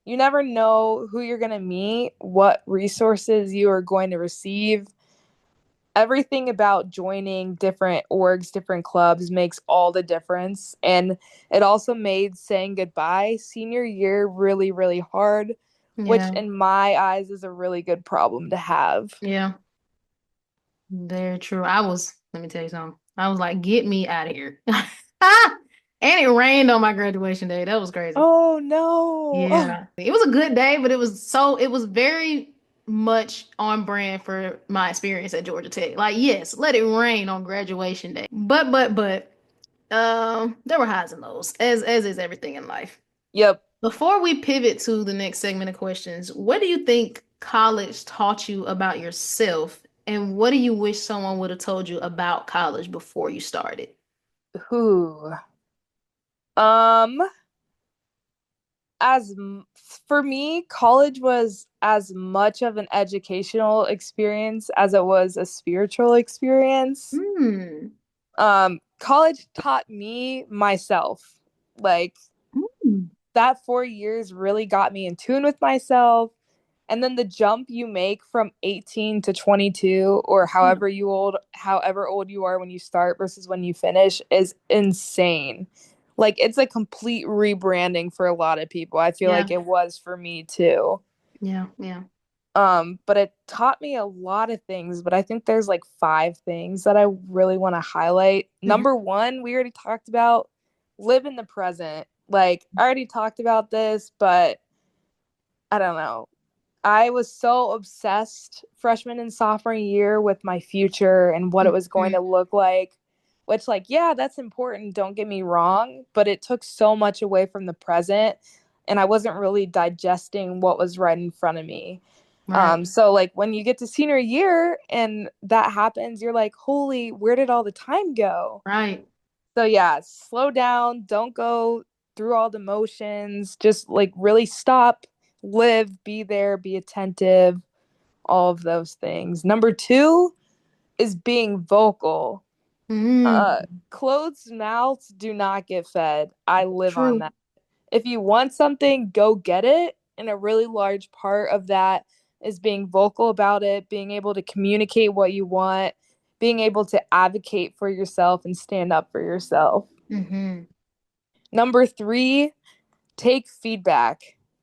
you never know who you're gonna meet, what resources you are going to receive. Everything about joining different orgs, different clubs makes all the difference. And it also made saying goodbye senior year really, really hard, which Yeah, in my eyes is a really good problem to have. yeah, very true. Let me tell you something. I was like, get me out of here. And it rained on my graduation day. That was crazy. Oh no. Yeah. It was a good day, but it was very much on brand for my experience at Georgia Tech. Like, yes, let it rain on graduation day. But there were highs and lows, as is everything in life. Yep. Before we pivot to the next segment of questions, what do you think college taught you about yourself, and what do you wish someone would have told you about college before you started? Who? Um, as for me, college was as much of an educational experience as it was a spiritual experience. Hmm. College taught me myself. Like Hmm. that 4 years really got me in tune with myself. And then the jump you make from 18 to 22 or Yeah. however old you are when you start versus when you finish is insane. Like it's a complete rebranding for a lot of people. I feel Yeah. like it was for me too. Yeah. Yeah. But it taught me a lot of things, but I think there's like five things that I really want to highlight. Mhm. Number one, we already talked about live in the present. Like I already talked about this, but I don't know. I was so obsessed freshman and sophomore year with my future and what it was going Mhm. to look like, which, like, yeah, that's important. Don't get me wrong. But it took so much away from the present. And I wasn't really digesting what was right in front of me. Right. So, like, when you get to senior year and that happens, you're like, holy, where did all the time go? Right. So, yeah, slow down. Don't go through all the motions. Just like really stop, live, be there, be attentive. all of those things. Number two is being vocal. Mm, Closed mouths do not get fed. I live on true. that. If you want something, go get it. And a really large part of that is being vocal about it, being able to communicate what you want, being able to advocate for yourself and stand up for yourself. Mm-hmm. Number three, take feedback.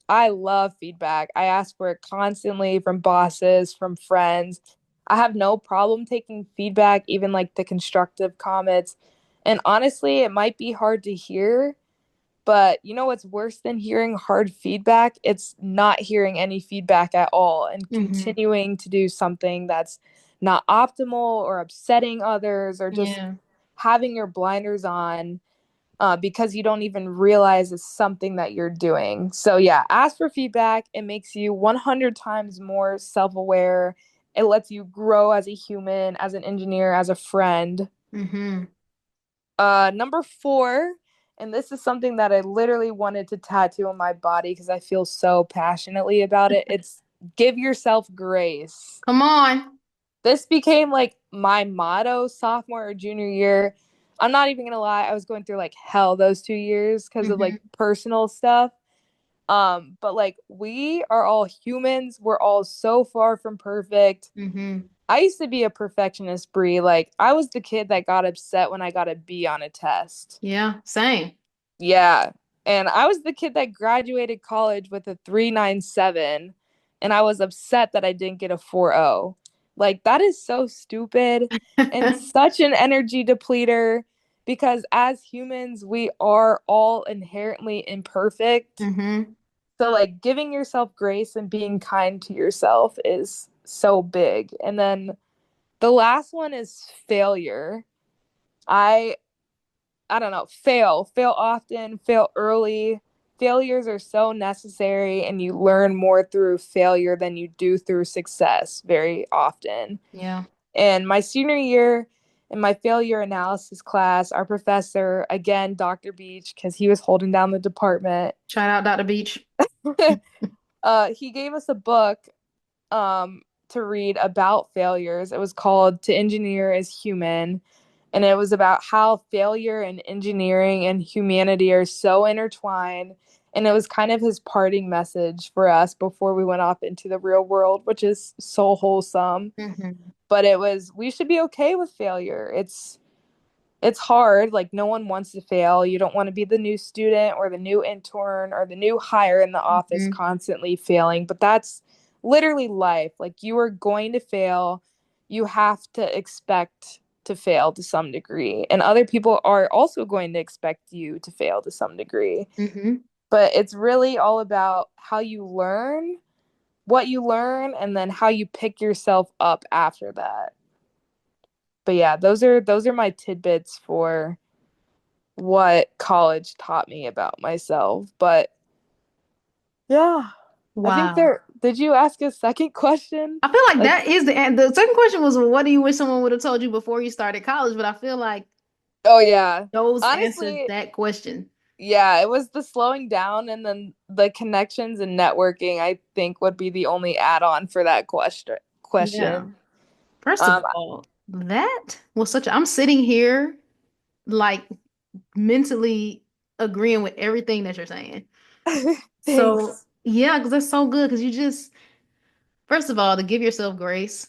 I love feedback. I ask for it constantly from bosses, from friends. I have no problem taking feedback, even like the constructive comments. And honestly, it might be hard to hear, but you know what's worse than hearing hard feedback? It's not hearing any feedback at all and Mm-hmm. continuing to do something that's not optimal or upsetting others or just Yeah. having your blinders on because you don't even realize it's something that you're doing. So, yeah, ask for feedback. It makes you 100 times more self aware. It lets you grow as a human, as an engineer, as a friend. Mm-hmm. Number four, and this is something that I literally wanted to tattoo on my body because I feel so passionately about it. It's give yourself grace. Come on. This became like my motto sophomore or junior year. I'm not even gonna lie, I was going through like hell those 2 years because of Mm-hmm. like personal stuff. But like we are all humans, we're all so far from perfect. Mm-hmm. I used to be a perfectionist, Brie. Like I was the kid that got upset when I got a B on a test. Yeah, same. Yeah. And I was the kid that graduated college with a 3.97 and I was upset that I didn't get a 4.0. Like that is so stupid and such an energy depleter because as humans we are all inherently imperfect. Mm-hmm. So like giving yourself grace and being kind to yourself is so big. And then the last one is failure. I I don't know, fail often, fail early. Failures are so necessary, and you learn more through failure than you do through success very often. Yeah. And my senior year, in my failure analysis class, our professor, again, Dr. Beach, because he was holding down the department, Shout out Dr. Beach. he gave us a book um, to read about failures. It was called To Engineer is Human. And it was about how failure and engineering and humanity are so intertwined. And it was kind of his parting message for us before we went off into the real world, which is so wholesome. Mm-hmm. But it was we should be okay with failure. It's hard. Like no one wants to fail. You don't want to be the new student or the new intern or the new hire in the office Mm-hmm. constantly failing. But that's literally life. Like you are going to fail. You have to expect to fail to some degree. And other people are also going to expect you to fail to some degree. Mm-hmm. But it's really all about how you learn, what you learn, and then how you pick yourself up after that. But yeah, those are my tidbits for what college taught me about myself. But yeah, I think Wow. there. Did you ask a second question? I feel like Like, that is the second question was, well, what do you wish someone would have told you before you started college? But I feel like oh yeah. those answered Honestly, that question. yeah, it was the slowing down and then the connections and networking, I think would be the only add-on for that Yeah. question. First of Um all, that was I'm sitting here like mentally agreeing with everything that you're saying. So, thanks. yeah, because that's so good. Because you just, first of all, to give yourself grace,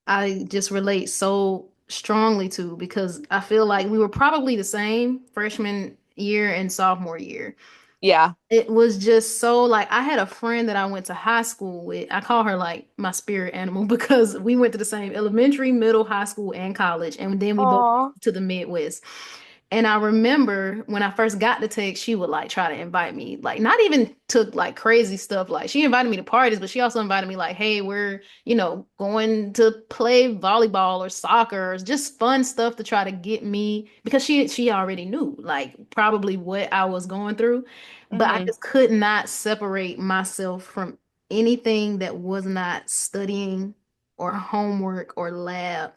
I just relate so strongly to because I feel like we were probably the same freshman year and sophomore year. Yeah. It was just so like I had a friend that I went to high school with. I call her like my spirit animal because we went to the same elementary, middle, high school, and college, and then we both Aw. to the Midwest. And I remember when I first got the text, she would like try to invite me, like not even to like crazy stuff. Like she invited me to parties, but she also invited me like, hey, we're, going to play volleyball or soccer or just fun stuff to try to get me because she already knew like probably what I was going through. But I Mhm. just could not separate myself from anything that was not studying or homework or lab.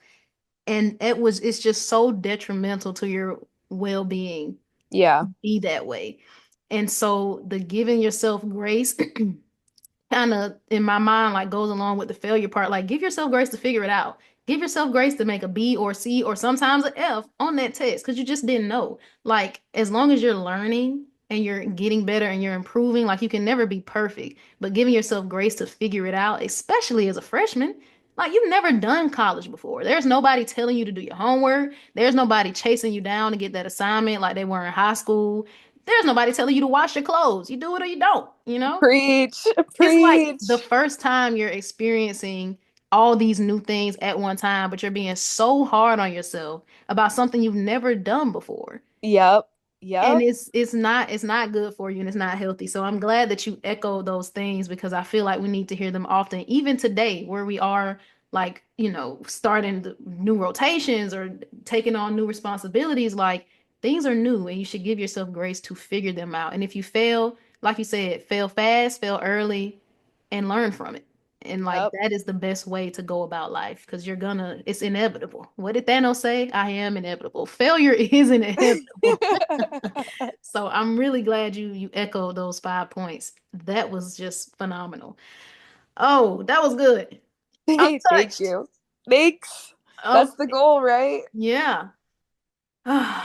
And it's just so detrimental to your well-being Yeah. be that way. And so the giving yourself grace kind of in my mind like goes along with the failure part. Like give yourself grace to figure it out. Give yourself grace to make a B or C or sometimes an F on that test because you just didn't know. Like as long as you're learning and you're getting better and you're improving, like you can never be perfect, but giving yourself grace to figure it out, especially as a freshman. Like you've never done college before. There's nobody telling you to do your homework. There's nobody chasing you down to get that assignment like they were in high school. There's nobody telling you to wash your clothes. You do it or you don't, you know? Preach, It's like the preach. first time you're experiencing all these new things at one time, but you're being so hard on yourself about something you've never done before. Yep, And yep, it's not good for you and it's not healthy. So I'm glad that you echo those things because I feel like we need to hear them often, even today where we are like, starting the new rotations or taking on new responsibilities, like things are new and you should give yourself grace to figure them out. And if you fail, like you said, fail fast, fail early, and learn from it. And like yep. that is the best way to go about life because it's inevitable. What did Thanos say? I am inevitable. Failure is inevitable. So I'm really glad you echoed those 5 points. That was just phenomenal. Oh, that was good. I'm Thank touched. you. Thanks. That's the Okay. goal, right? Yeah.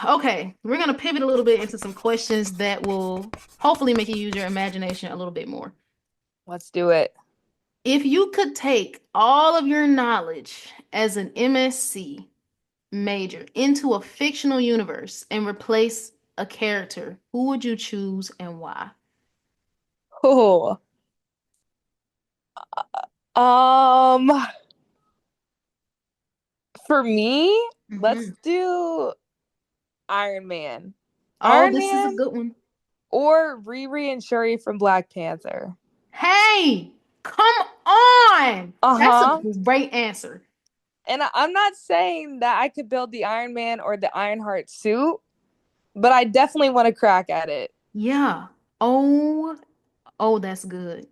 Okay. We're gonna pivot a little bit into some questions that will hopefully make you use your imagination a little bit more. Let's do it. If you could take all of your knowledge as an MSC major into a fictional universe and replace a character, who would you choose and why? Oh, um, for me, let's Hmm. do Iron Man. Oh, Iron this is a Man good one. or Riri and Shuri from Black Panther. Hey, come on. That's a Uh-huh. great answer. And I'm not saying that I could build the Iron Man or the Ironheart suit, but I definitely want to crack at it. Yeah. Oh, oh, that's good.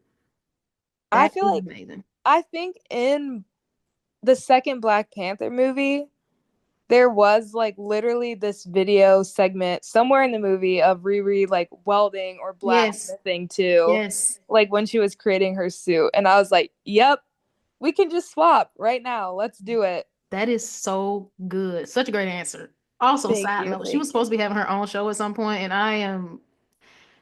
I That feel is like amazing. I think in the second Black Panther movie, there was like literally this video segment somewhere in the movie of Riri like welding or Yes. blacksmithing too, Yes. like when she was creating her suit. And I was like, yep, we can just swap right now. Let's do it. That is so good. Such a great answer. Also, Thank side you. note, she was Thank you. supposed to be having her own show at some point, and I am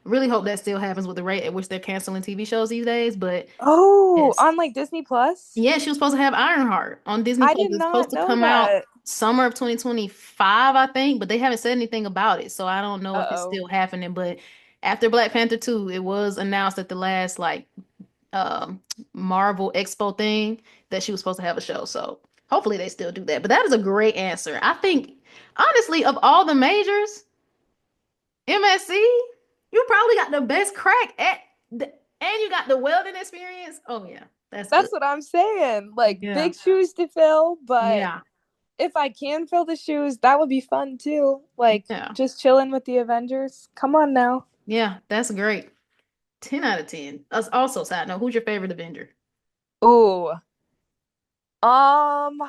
really hope that still happens with the rate at which they're canceling TV shows these days. But Oh, yes, on like Disney Plus? yeah, she was supposed to have Ironheart on Disney I Plus. did It's not supposed to know come out that. summer of 2025, I think, but they haven't said anything about it. So I don't know if it's Uh-oh. still happening. But after Black Panther 2, it was announced at the last like um Marvel Expo thing that she was supposed to have a show. So hopefully they still do that. But that is a great answer. I think honestly, of all the majors, MSC, you probably got the best crack at and you got the welding experience. Oh yeah, that's good. That's what I'm saying. Like Yeah. big shoes to fill, but Yeah. if I can fill the shoes, that would be fun too. Like Yeah. just chilling with the Avengers. Come on now. Yeah, that's great. 10 out of 10. Also, side note, who's your favorite Avenger? Ooh. Um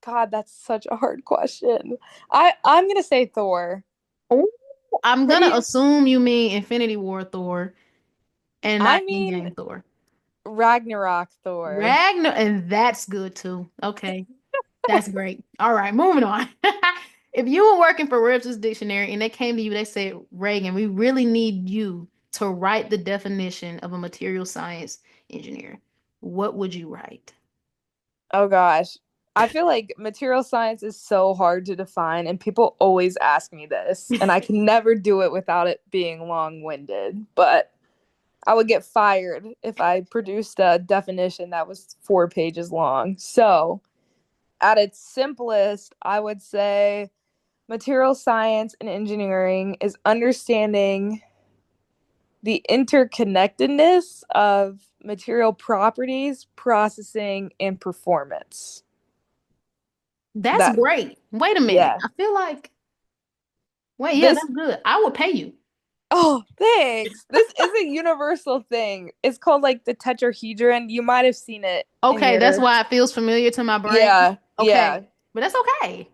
God, that's such a hard question. I'm gonna say Thor. Oh, I'm gonna He assume you mean Infinity War Thor and I not mean Endgame Thor. Ragnarok Thor. Ragnar, and that's good too. Okay, that's great. All right, moving on. If you were working for Webster's Dictionary and they came to you, they said, Reagan, we really need you to write the definition of a material science engineer. What would you write? Oh gosh. I feel like material science is so hard to define, and people always ask me this, and I can never do it without it being long-winded. But I would get fired if I produced a definition that was 4 pages long. So, at its simplest, I would say material science and engineering is understanding the interconnectedness of material properties, processing, and performance. That's That, great. Wait a minute. yeah. I feel like, wait, yeah, This, that's good. I would pay you. oh, thanks. This is a universal thing. It's called like the tetrahedron. You might have seen it in Okay, that's your, why it feels familiar to my brain. yeah, Okay, yeah. but that's okay.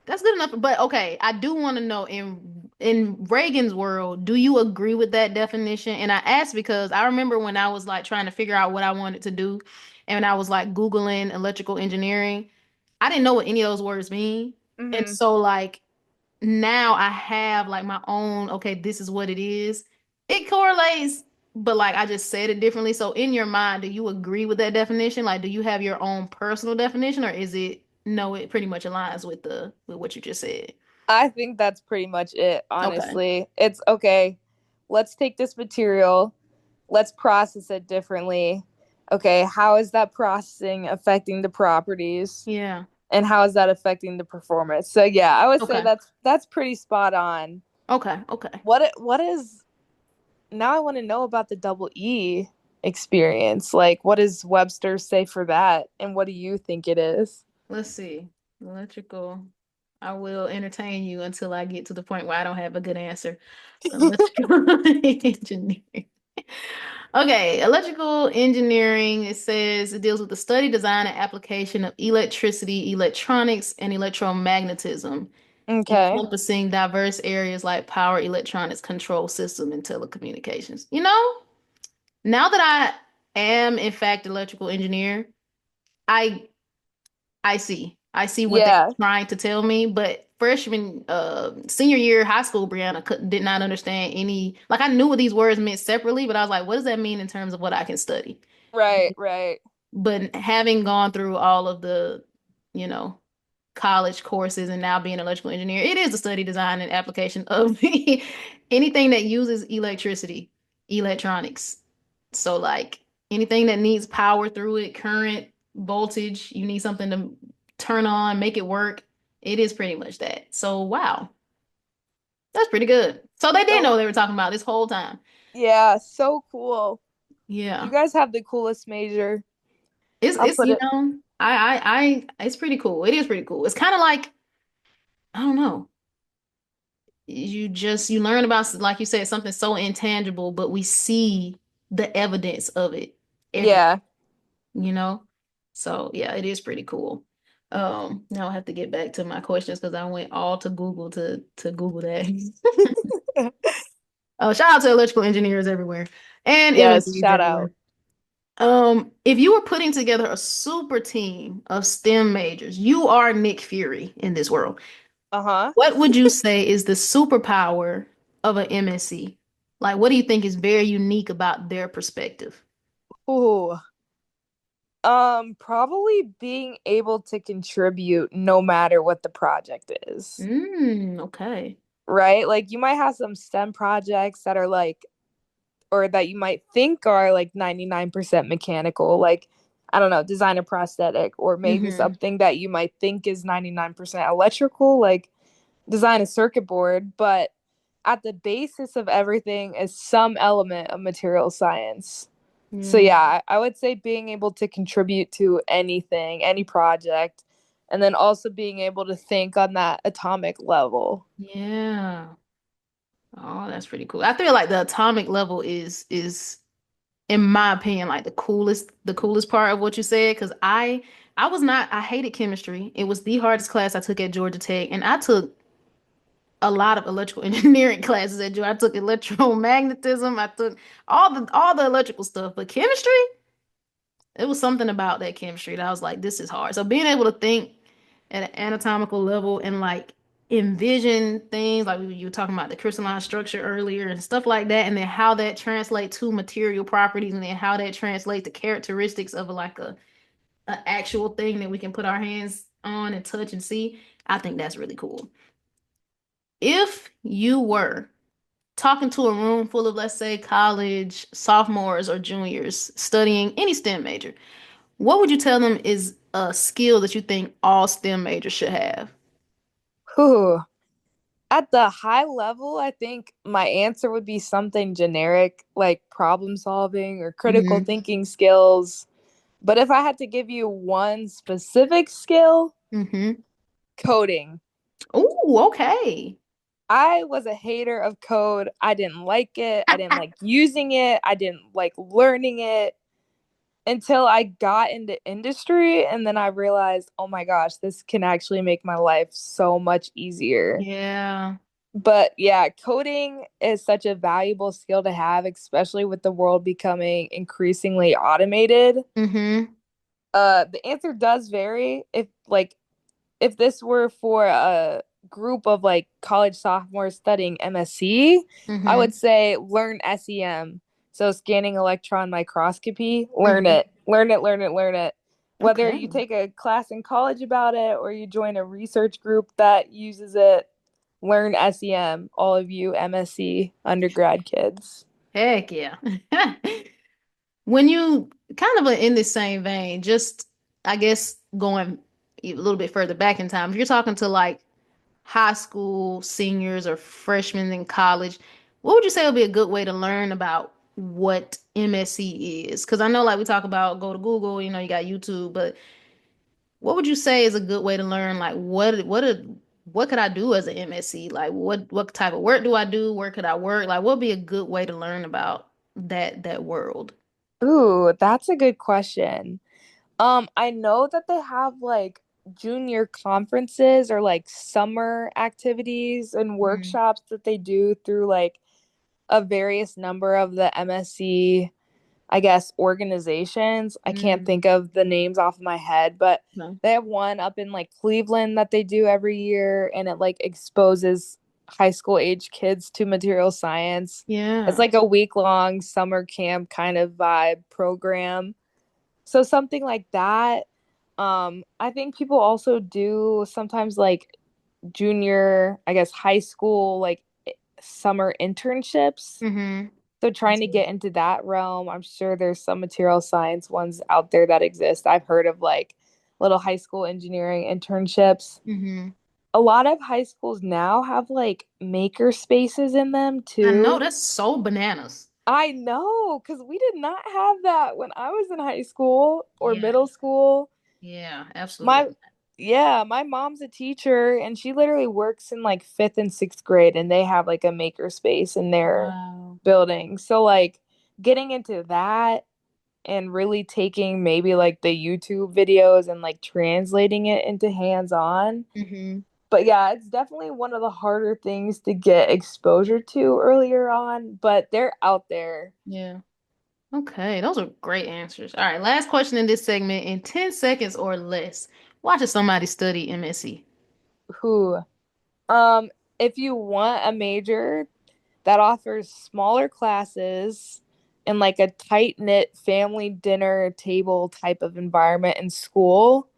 That's good enough. But okay, I do want to know in in Reagan's world, do you agree with that definition? And I asked because I remember when I was like trying to figure out what I wanted to do, and I was like Googling electrical engineering, I didn't know what any of those words mean. And Hmm. so like now I have like my own, okay, this is what it is. It correlates, but like I just said it differently. So in your mind, do you agree with that definition? Like, do you have your own personal definition, or is it no, it pretty much aligns with the with what you just said? I think that's pretty much it, Okay. honestly. It's okay, let's take this material, let's process it differently. Okay, how is that processing affecting the properties? Yeah. And how is that affecting the performance? So yeah, I would say Okay. that's pretty spot on. Okay. Okay. What is now I want to know about the double E experience. Like what does Webster say for that? And what do you think it is? Let's see. Electrical. I will entertain you until I get to the point where I don't have a good answer. Electrical engineering. Okay, electrical engineering, it says it deals with the study, design, and application of electricity, electronics, and electromagnetism, Okay. encompassing diverse areas like power, electronics, control system, and telecommunications. You know, now that I am in fact electrical engineer, I I see. I see what they're Yeah, trying to tell me, but freshman, senior year high school, Brianna did not understand any. Like I knew what these words meant separately, but I was like, what does that mean in terms of what I can study? right, right. But having gone through all of the, you know, college courses and now being an electrical engineer, it is the study, design, and application of anything that uses electricity, electronics. So like anything that needs power through it, current, voltage, you need something to turn on, make it work. It is pretty much that. So wow, that's pretty good. So they did know So what they were talking about this whole time. yeah, so cool. You Yeah. guys have the coolest major. I'll It's put you it. know, it's pretty cool. It is pretty cool. It's kind of like I don't know. You learn about like you said something so intangible, but we see the evidence of it every, Yeah. you know? So yeah, it is pretty cool. Now I have to get back to my questions because I went all to Google to Google that. Shout out to electrical engineers everywhere and Yes, MSEs shout out. everywhere. If you were putting together a super team of STEM majors, you are Nick Fury in this world. Uh-huh. What would you say is the superpower of an MSE? Like, what do you think is very unique about their perspective? Ooh. Probably being able to contribute no matter what the project is. Okay. Right? Like you might have some STEM projects that are like or that you might think are like 99% mechanical, like I don't know, design a prosthetic, or maybe Mm-hmm. something that you might think is 99% electrical, like design a circuit board, but at the basis of everything is some element of material science. So Yeah. yeah, I would say being able to contribute to anything, any project, and then also being able to think on that atomic level. Yeah. Oh, that's pretty cool. I feel like the atomic level is in my opinion like the coolest part of what you said because I was not I hated chemistry. It was the hardest class I took at Georgia Tech and I took a lot of electrical engineering classes at Georgia. I took electromagnetism, I took all the electrical stuff, but chemistry it was something about that chemistry that I was like, this is hard. So being able to think at an anatomical level and like envision things like you were talking about the crystalline structure earlier and stuff like that, and then how that translates to material properties, and then how that translates to characteristics of like a actual thing that we can put our hands on and touch and see. I think that's really cool. If you were talking to a room full of, let's say, college sophomores or juniors studying any STEM major, what would you tell them is a skill that you think all STEM majors should have? Whew. At the high level, I think my answer would be something generic like problem solving or critical Mm-hmm. thinking skills. But if I had to give you one specific skill, Mm-hmm. coding. Oh, okay. I was a hater of code. I didn't like it. I didn't like using it. I didn't like learning it until I got into industry. And then I realized, oh my gosh, this can actually make my life so much easier. Yeah. But yeah, coding is such a valuable skill to have, especially with the world becoming increasingly automated. Mm-hmm. The answer does vary. If this were for a group of like college sophomores studying MSc, I would Mm-hmm. say learn SEM. So scanning electron microscopy, learn Mm-hmm. it, learn it, learn it, learn it. Whether Okay. you take a class in college about it or you join a research group that uses it, learn SEM, all of you MSc undergrad kids. Heck yeah. When you kind of in this same vein, just I guess going a little bit further back in time, if you're talking to like high school seniors or freshmen in college, what would you say would be a good way to learn about what MSc is? Because I know like we talk about go to Google, you got YouTube, but what would you say is a good way to learn like what could I do as an MSc? Like what type of work do I do? Where could I work? Like what would be a good way to learn about that world? Ooh, that's a good question. I know that they have like junior conferences or like summer activities and Mhm. workshops that they do through like a various number of the MSc, I guess, organizations. I can't Mm, think of the names off of my head, but no. they have one up in like Cleveland that they do every year, and it like exposes high school age kids to material science. It's Yeah. like a week long summer camp kind of vibe program. So something like that. I think people also do sometimes like junior, I guess, high school like summer internships. Mm-hmm. So trying to get into that realm, I'm sure there's some material science ones out there that exist. I've heard of like little high school engineering internships. Mm-hmm. A lot of high schools now have like maker spaces in them I know too. that's so bananas. I know, because we did not have that when I was in high school or Yeah. middle school. Yeah, absolutely. My yeah, my mom's a teacher and she literally works in like fifth and sixth grade and they have like a maker space in their Wow. building. So like getting into that and really taking maybe like the YouTube videos and like translating it into hands-on. Mm-hmm. But yeah, it's definitely one of the harder things to get exposure to earlier on, but they're out there. Yeah. Okay, those are great answers. All right, last question in this segment. In 10 seconds or less, watching somebody study MSc. Who um if you want a major that offers smaller classes and like a tight knit family dinner table type of environment in school,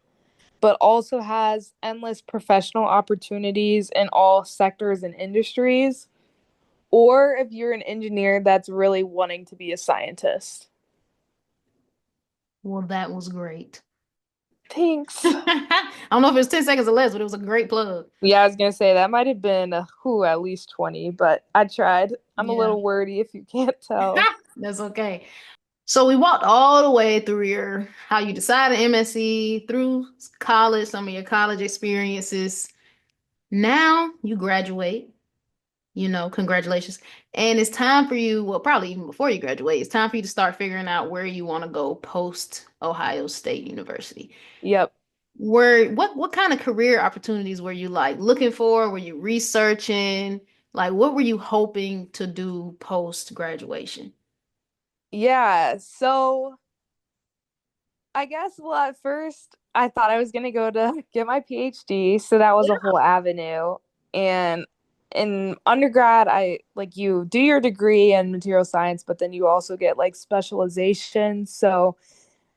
but also has endless professional opportunities in all sectors and industries. Or if you're an engineer that's really wanting to be a scientist. Well, that was great. Thanks. I don't know if it was 10 seconds or less, but it was a great plug. Yeah, I was gonna say that might have been at least 20, but I tried. I'm a Yeah, little wordy if you can't tell. that's okay. So we walked all the way through your how you decided MSc, through college, some of your college experiences. Now you graduate, congratulations. And it's time for you, well, probably even before you graduate, it's time for you to start figuring out where you want to go post Ohio State University. Yep. What kind of career opportunities were you like looking for? Were you researching? Like what were you hoping to do post graduation? Yeah. So I guess, well, at first I thought I was gonna go to get my PhD, so that was a whole avenue. And in undergrad, I like you do your degree in material science, but then you also get like specialization. So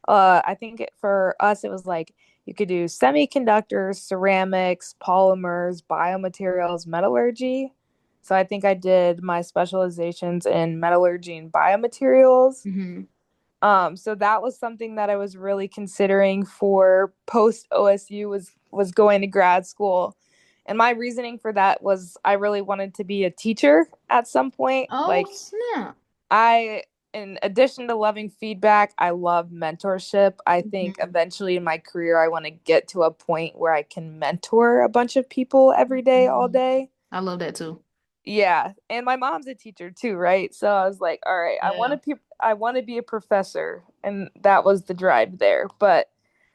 I think for us it was like you could do semiconductors, ceramics, polymers, biomaterials, metallurgy. So I think I did my specializations in metallurgy and biomaterials. Hmm. So that was something that I was really considering for post OSU was going to grad school. And my reasoning for that was I really wanted to be a teacher at some point. Oh, Like snap. I in addition to loving feedback, I love mentorship. I think Mhm. eventually in my career I want to get to a point where I can mentor a bunch of people every day all Mhm. day. I love that too. Yeah, and my mom's a teacher too, right? So I was like, all right, Yeah. I want to be a professor, and that was the drive there. But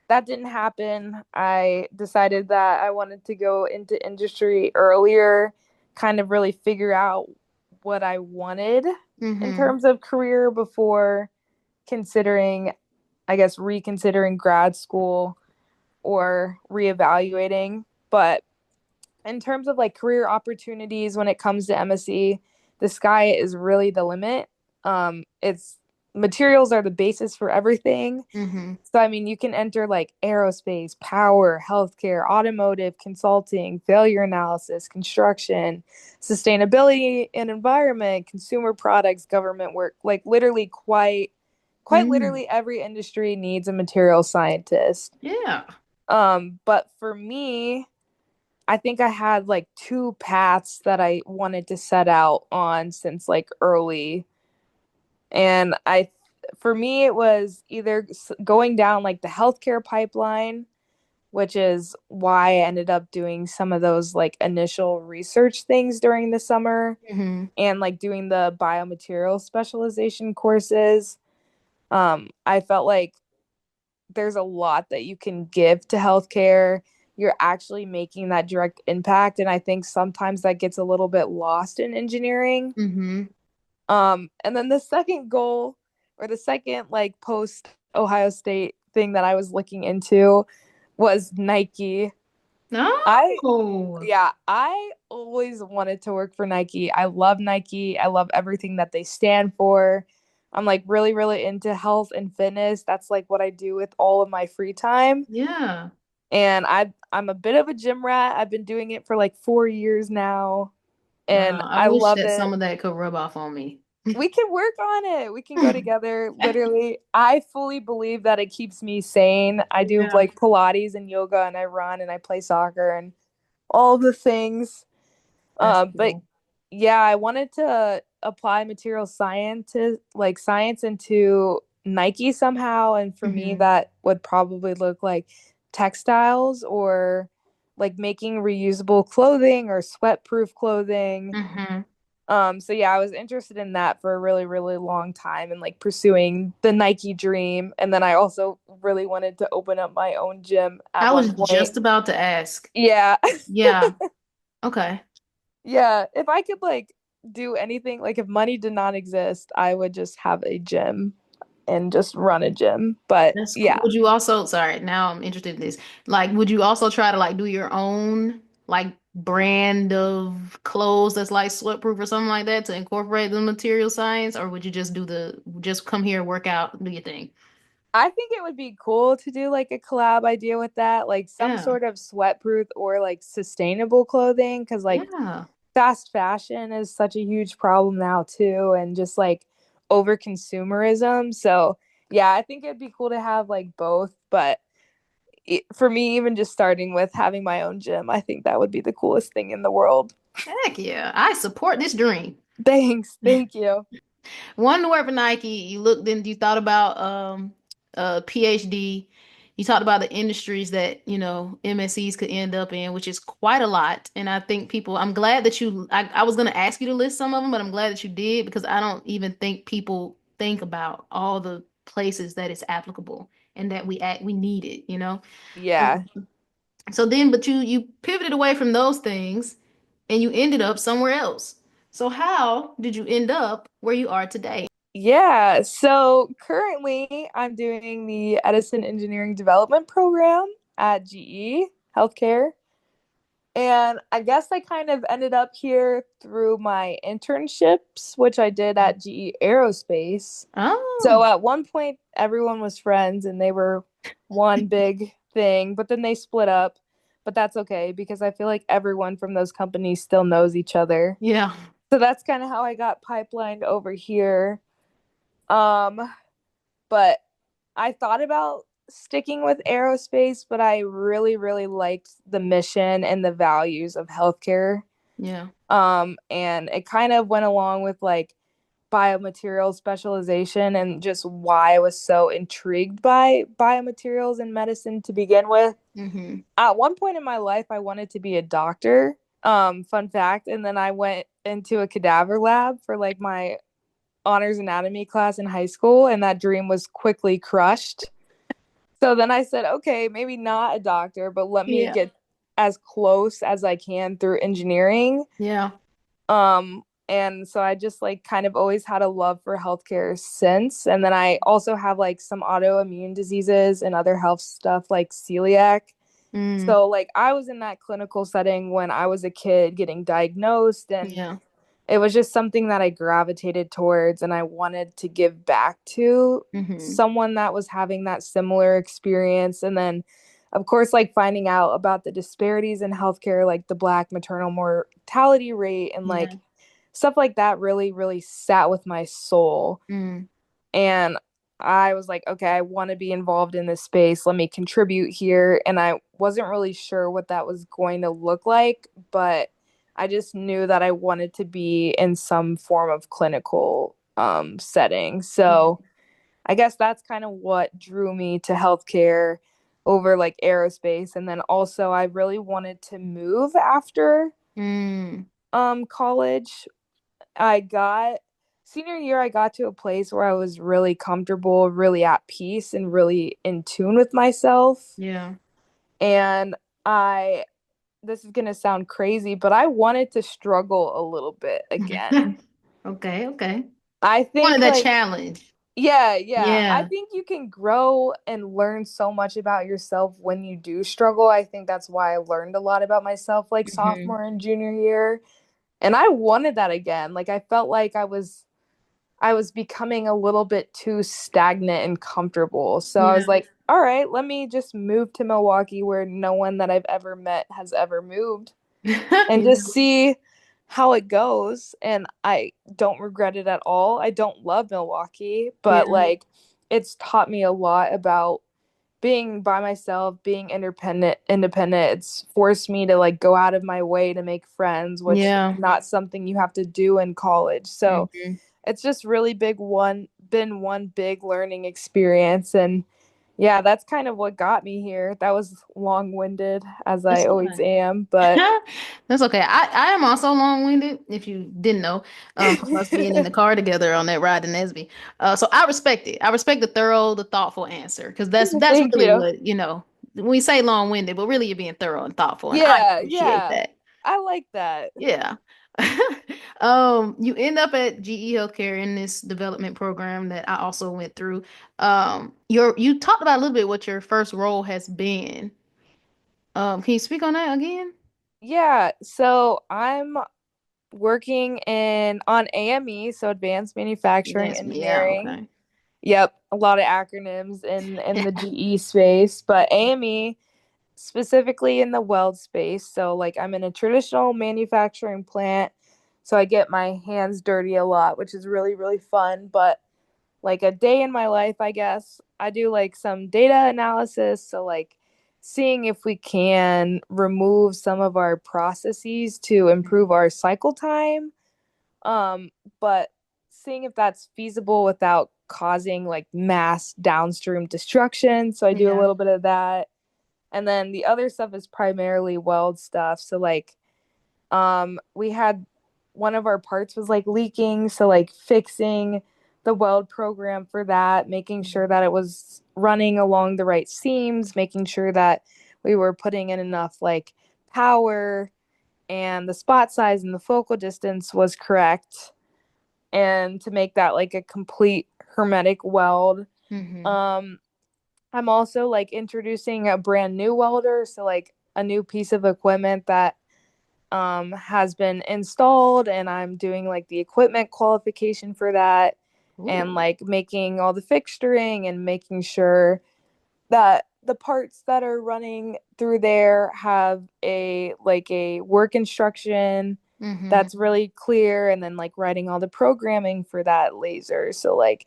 that didn't happen. I decided that I wanted to go into industry earlier kind of really figure out what I wanted in Mm-hmm. terms of career before considering, I guess, reconsidering grad school or reevaluating. But in terms of like career opportunities when it comes to MSE, the sky is really the limit. It's materials are the basis for everything. Mm-hmm. So, I mean, you can enter like aerospace, power, healthcare, automotive, consulting, failure analysis, construction, sustainability and environment, consumer products, government work. Like literally, quite Mm. literally, every industry needs a material scientist. Yeah. But for me, I think I had like two paths that I wanted to set out on since like early. And for me, it was either going down like the healthcare pipeline, which is why I ended up doing some of those like initial research things during the summer Mm-hmm. and like doing the biomaterial specialization courses. I felt like there's a lot that you can give to healthcare. You're actually making that direct impact. And I think sometimes that gets a little bit lost in engineering. Mm-hmm. And then the second goal or the second like post Ohio State thing that I was looking into was Nike. I No. Yeah, I always wanted to work for Nike. I love Nike. I love everything that they stand for. I'm like really, really into health and fitness. That's like what I do with all of my free time. Yeah. And I'm a bit of a gym rat. I've been doing it for like 4 years now, and Wow. I I wish love that some it. of that could rub off on me. We can work on it. We can go together. Literally, I fully believe that it keeps me sane. I do Yeah. like Pilates and yoga, and I run and I play soccer and all the things. That's But cool. yeah, I wanted to apply material science to like science into Nike somehow. And for me, Mm-hmm. that would probably look like textiles or like making reusable clothing or sweat proof clothing. Mm-hmm. So yeah, I was interested in that for a really, really long time and like pursuing the Nike dream. And then I also really wanted to open up my own gym at I one was point. just about to ask. Yeah. Yeah. Okay. Yeah, if I could like do anything, like if money did not exist, I would just have a gym and just run a gym. But That's cool. yeah, Would you also, sorry, now I'm interested in this. Like, would you also try to like do your own like brand of clothes that's like sweatproof or something like that to incorporate the material science, or would you just do the just come here, work out, do your thing? I think it would be cool to do like a collab idea with that, like some Yeah. sort of sweatproof or like sustainable clothing, because like Yeah. fast fashion is such a huge problem now too, and just like over consumerism. So yeah, I think it'd be cool to have like both, but for me, even just starting with having my own gym, I think that would be the coolest thing in the world. Heck yeah. I support this dream. Thanks. Thank you. Wanted to work for Nike. You looked and you thought about PhD. You talked about the industries that, MSEs could end up in, which is quite a lot. And I think I'm glad that I was going to ask you to list some of them, but I'm glad that you did because I don't even think people think about all the places that it's applicable and that we need it. Yeah. Um, so then, but you pivoted away from those things and you ended up somewhere else. So how did you end up where you are today? Yeah. So currently, I'm doing the Edison Engineering Development Program at GE Healthcare. And I guess I kind of ended up here through my internships, which I did at GE Aerospace. So Oh, at one point, everyone was friends and they were one big thing, but then they split up. But that's okay because I feel like everyone from those companies still knows each other. yeah. So that's kind of how I got pipelined over here. Um, but I thought about sticking with aerospace, but I really, really liked the mission and the values of healthcare. Yeah. And it kind of went along with like biomaterial specialization and just why I was so intrigued by biomaterials in medicine to begin with. Hmm. At one point in my life, I wanted to be a doctor. Fun fact. And then I went into a cadaver lab for like my honors anatomy class in high school, and that dream was quickly crushed. So then I said, okay, maybe not a doctor, but let me Yeah. get as close as I can through engineering. Yeah. And so I just like kind of always had a love for healthcare since. And then I also have like some autoimmune diseases and other health stuff like celiac. Mm, So like I was in that clinical setting when I was a kid getting diagnosed, and yeah. it was just something that I gravitated towards, and I wanted to give back to Hmm. someone that was having that similar experience. And then of course like finding out about the disparities in healthcare, like the Black maternal mortality rate and Yeah. like stuff like that really really sat with my soul. Mm, And I was like, okay, I want to be involved in this space. Let me contribute here. And I wasn't really sure what that was going to look like, but I just knew that I wanted to be in some form of clinical setting. yeah. So I guess that's kind of what drew me to healthcare over like aerospace. And then also, I really wanted to move after Mm, college. I got senior year, I got to a place where I was really comfortable, really at peace, and really in tune with myself. yeah. And I, this is going to sound crazy, but I wanted to struggle a little bit again. Okay, okay. I Wanted think, that like, challenge. yeah, yeah. I Yeah. think you can grow and learn so much about yourself when you do struggle. I think that's why I learned a lot about myself, like, Hmm. sophomore and junior year. And I wanted that again. Like, I felt like I was becoming a little bit too stagnant and comfortable. So I Yeah. was like, all right, let me just move to Milwaukee where no one that I've ever met has ever moved and Yeah. just see how it goes. And I don't regret it at all. I don't love Milwaukee, but Yeah. like it's taught me a lot about being by myself, being independent. It's forced me to like go out of my way to make friends, which is Yeah. not something you have to do in college. So Hmm. it's just really been one big learning experience. And yeah, that's kind of what got me here. That was long-winded as I That's always okay. am, but That's okay. I am also long-winded, if you didn't know, from us being in the car together on that ride to NSBE. So I respect it. I respect the thoughtful answer, because that's thank really you. what, we say long-winded, but really you're being thorough and thoughtful, and I Yeah, appreciate yeah. that. I like that. Yeah. You end up at GE Healthcare in this development program that I also went through. You talked about a little bit what your first role has been. Can you speak on that again? Yeah, so I'm working in on AME, so Advanced Manufacturing Dance, yeah, Engineering. okay. Yep, a lot of acronyms in the GE space, but AME specifically in the weld space. So like I'm in a traditional manufacturing plant, so I get my hands dirty a lot, which is really really fun, but like a day in my life, I guess, I do like some data analysis, so like seeing if we can remove some of our processes to improve our cycle time, um but seeing if that's feasible without causing like mass downstream destruction. So I do a Yeah. little bit of that, and then the other stuff is primarily weld stuff. So like we had one of our parts was like leaking, so like fixing the weld program for that, making sure that it was running along the right seams, making sure that we were putting in enough like power and the spot size and the focal distance was correct, and to make that like a complete hermetic weld. Mm-hmm. um I'm also like introducing a brand new welder, so like a new piece of equipment that has been installed, and I'm doing like the equipment qualification for that, and Ooh. like making all the fixturing and making sure that the parts that are running through there have a work instruction Mm-hmm. that's really clear, and then like writing all the programming for that laser, so like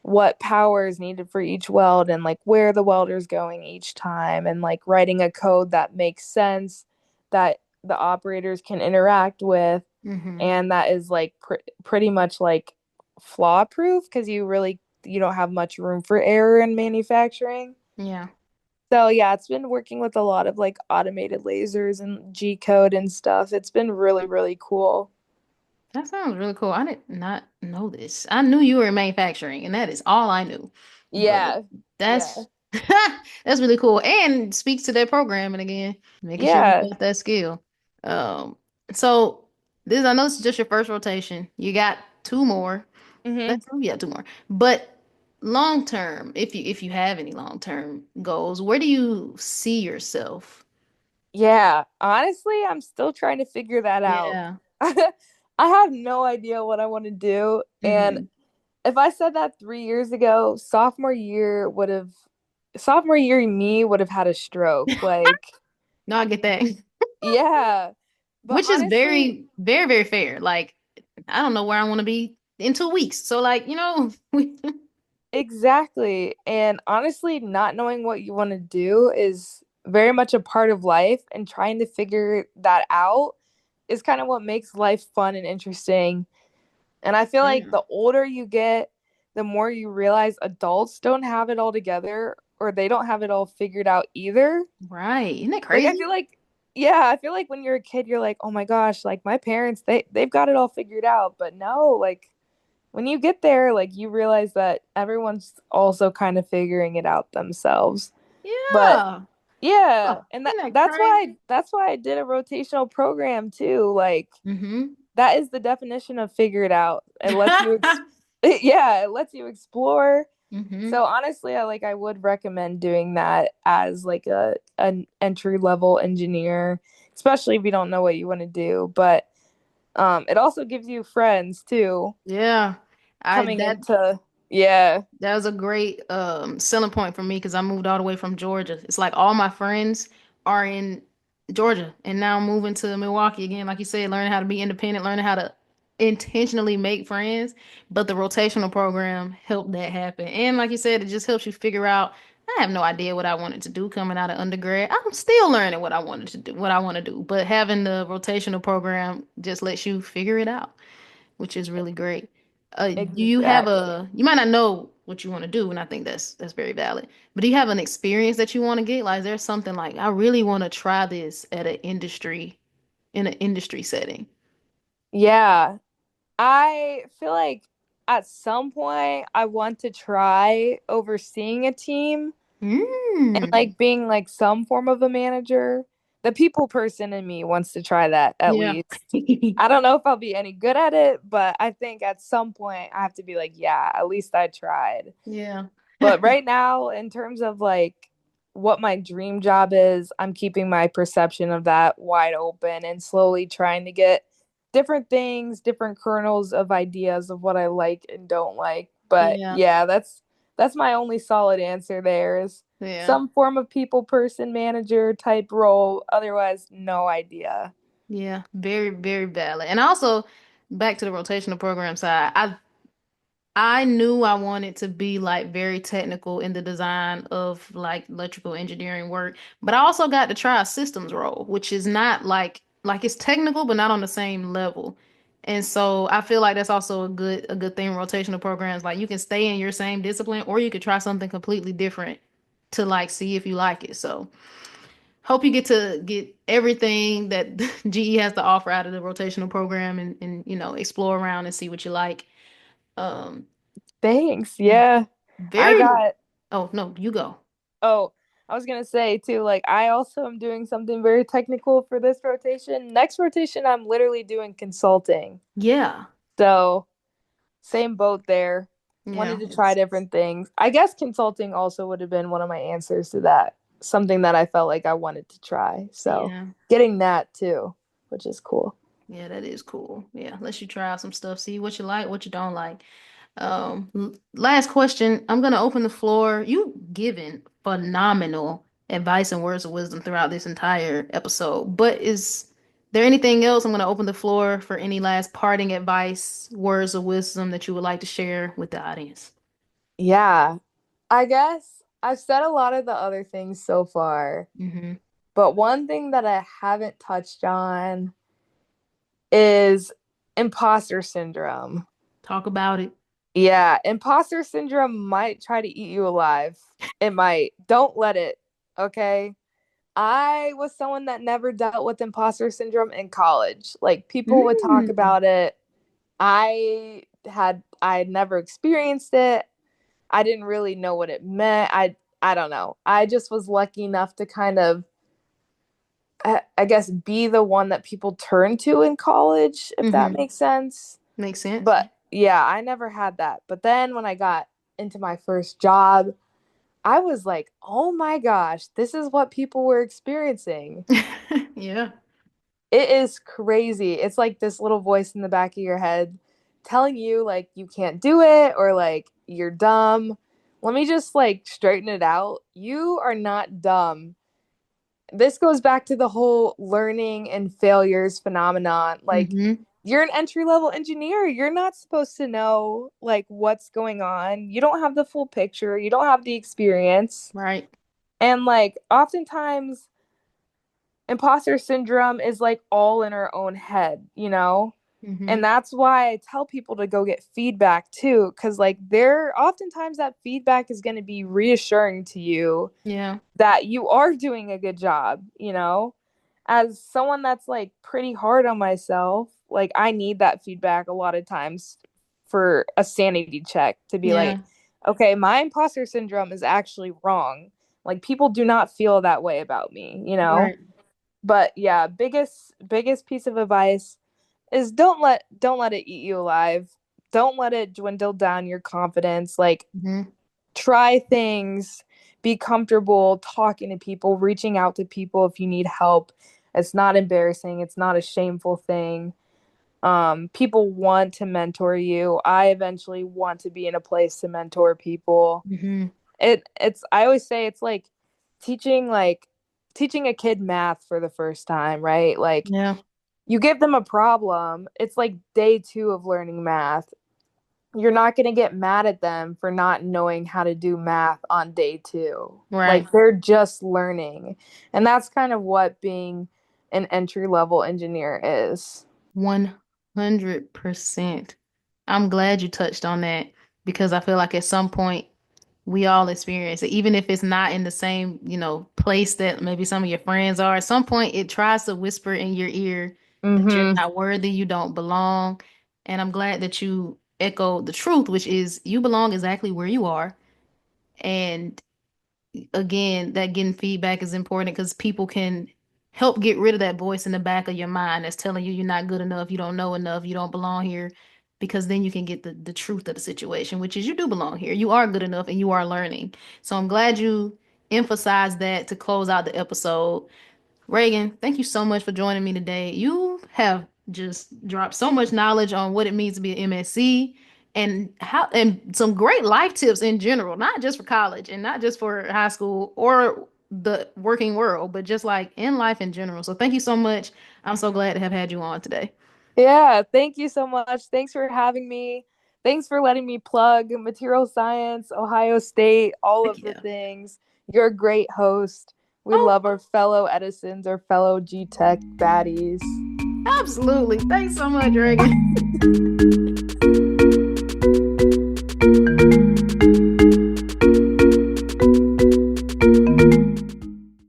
what power is needed for each weld and like where the welder's going each time, and like writing a code that makes sense, that the operators can interact with, Mm-hmm. and that is like pretty much like flaw proof, because you don't have much room for error in manufacturing. Yeah. So yeah, it's been working with a lot of like automated lasers and G code and stuff. It's been really really cool. That sounds really cool. I did not know this. I knew you were in manufacturing, and that is all I knew. But Yeah, yeah, that's that's really cool, and speaks to that programming again, making sure you yeah. got that skill. Um, so. I know this is just your first rotation. You got two more. Hmm. That's yeah, two more. But long term, if you have any long term goals, where do you see yourself? Yeah, honestly, I'm still trying to figure that out. Yeah. I have no idea what I want to do. And Hmm. if I said that 3 years ago, sophomore year me would have had a stroke. Like, No, I get that. yeah. But Which is honestly, very, very, very fair. Like, I don't know where I want to be in 2 weeks. So, like, exactly. And honestly, not knowing what you want to do is very much a part of life, and trying to figure that out is kind of what makes life fun and interesting. And I feel like yeah, the older you get, the more you realize adults don't have it all together, or they don't have it all figured out either. right. Isn't that Like I crazy? feel like yeah, I feel like when you're a kid you're like, "Oh my gosh, like my parents, they've got it all figured out." But no, like when you get there, like you realize that everyone's also kind of figuring it out themselves. But Yeah. yeah, Oh, and isn't that that's why crazy? I did a rotational program too. Like Mm-hmm. that is the definition of figure it out. It lets you yeah, it lets you explore. Mm-hmm. So honestly, I would recommend doing that as like a an entry level engineer, especially if you don't know what you want to do. But it also gives you friends too Yeah. I coming that into yeah. That was a great selling point for me because I moved all the way from Georgia. It's like all my friends are in Georgia, and now I'm moving to Milwaukee again. Like you said, learning how to be independent, learning how to intentionally make friends. But the rotational program helped that happen. And like you said, it just helps you figure out. I have no idea what I wanted to do coming out of undergrad. I'm still learning what I wanted to do, what I want to do. But having the rotational program just lets you figure it out, which is really great. Do you have Exactly. you might not know what you want to do, and I think that's very valid. But do you have an experience that you want to get? Like, there's something like I really want to try this at an industry in an industry setting. Yeah. I feel like at some point I want to try overseeing a team and Mm. like being like some form of a manager. The people person in me wants to try that at Yeah. least. I don't know if I'll be any good at it, but I think at some point I have to be like, yeah, at least I tried. Yeah. But right now, in terms of like what my dream job is, I'm keeping my perception of that wide open and slowly trying to get different things, different kernels of ideas of what I like and don't like. But Yeah. yeah, that's my only solid answer there is Yeah. some form of people person manager type role. Otherwise, no idea. Yeah. Very, very valid. And also back to the rotational program side, I knew I wanted to be like very technical in the design of like electrical engineering work, but I also got to try a systems role, which is not like it's technical, but not on the same level. And so I feel like that's also a good thing in rotational programs. Like you can stay in your same discipline, or you could try something completely different to like see if you like it. So hope you get to get everything that GE has to offer out of the rotational program and explore around and see what you like. Um, Thanks. Yeah. I very, got oh no, you go. Oh, I was gonna say too, like I also am doing something very technical for this rotation. Next rotation, I'm literally doing consulting. Yeah. So same boat there. Yeah. Wanted to try different things. I guess consulting also would have been one of my answers to that. Something that I felt like I wanted to try. So Yeah. getting that too, which is cool. Yeah, that is cool. Yeah. Let you try out some stuff, see what you like, what you don't like. Last question. I'm gonna open the floor. You given phenomenal advice and words of wisdom throughout this entire episode. But is there anything else? I'm gonna open the floor for any last parting advice, words of wisdom that you would like to share with the audience. Yeah. I guess I've said a lot of the other things so far, Hmm. but one thing that I haven't touched on is imposter syndrome. Talk about it. Yeah, imposter syndrome might try to eat you alive. It might. Don't let it. Okay. I was someone that never dealt with imposter syndrome in college. Like people would talk Mm. about it. I had never experienced it. I didn't really know what it meant. I don't know. I just was lucky enough to kind of I guess, be the one that people turn to in college, if that Mm-hmm. makes sense. Makes sense. But yeah, I never had that. But then when I got into my first job, I was like, oh my gosh, this is what people were experiencing. Yeah. It is crazy. It's like this little voice in the back of your head telling you like you can't do it or like you're dumb. Let me just like straighten it out. You are not dumb. This goes back to the whole learning and failures phenomenon. Like, Mm-hmm. you're an entry level engineer. You're not supposed to know like what's going on. You don't have the full picture. You don't have the experience. Right. And like oftentimes imposter syndrome is like all in our own head, you know? Mm-hmm. And that's why I tell people to go get feedback too, because like there oftentimes that feedback is going to be reassuring to you Yeah. that you are doing a good job, you know? As someone that's like pretty hard on myself, like I need that feedback a lot of times for a sanity check to be like, Yeah. okay, my imposter syndrome is actually wrong. Like people do not feel that way about me, you know? Right. But yeah, biggest piece of advice is don't let it eat you alive. Don't let it dwindle down your confidence. Like Mm-hmm. try things, be comfortable talking to people, reaching out to people if you need help. It's not embarrassing, it's not a shameful thing. People want to mentor you. I eventually want to be in a place to mentor people. Mm-hmm. It's I always say it's like teaching a kid math for the first time, right? Like Yeah. you give them a problem, it's like day 2 of learning math. You're not going to get mad at them for not knowing how to do math on day 2. Right. Like they're just learning. And that's kind of what being an entry level engineer is. 100%. I'm glad you touched on that because I feel like at some point we all experience it, even if it's not in the same, place that maybe some of your friends are. At some point, it tries to whisper in your ear that you're Mhm. not worthy, you don't belong. And I'm glad that you echoed the truth, which is you belong exactly where you are. And again, that getting feedback is important because people can help get rid of that voice in the back of your mind that's telling you you're not good enough, you don't know enough, you don't belong here. Because then you can get the truth of the situation, which is you do belong here. You are good enough and you are learning. So I'm glad you emphasized that to close out the episode. Reagan, thank you so much for joining me today. You have just dropped so much knowledge on what it means to be an MSc and some great life tips in general, not just for college and not just for high school or the working world, but just like in life in general. So thank you so much. I'm so glad to have had you on today. Yeah, thank you so much. Thanks for having me. Thanks for letting me plug material science, Ohio State, all Heck of the yeah. things. You're a great host. We Oh, love our fellow Edisons, our fellow G Tech baddies. absolutely. Thanks so much, Reagan.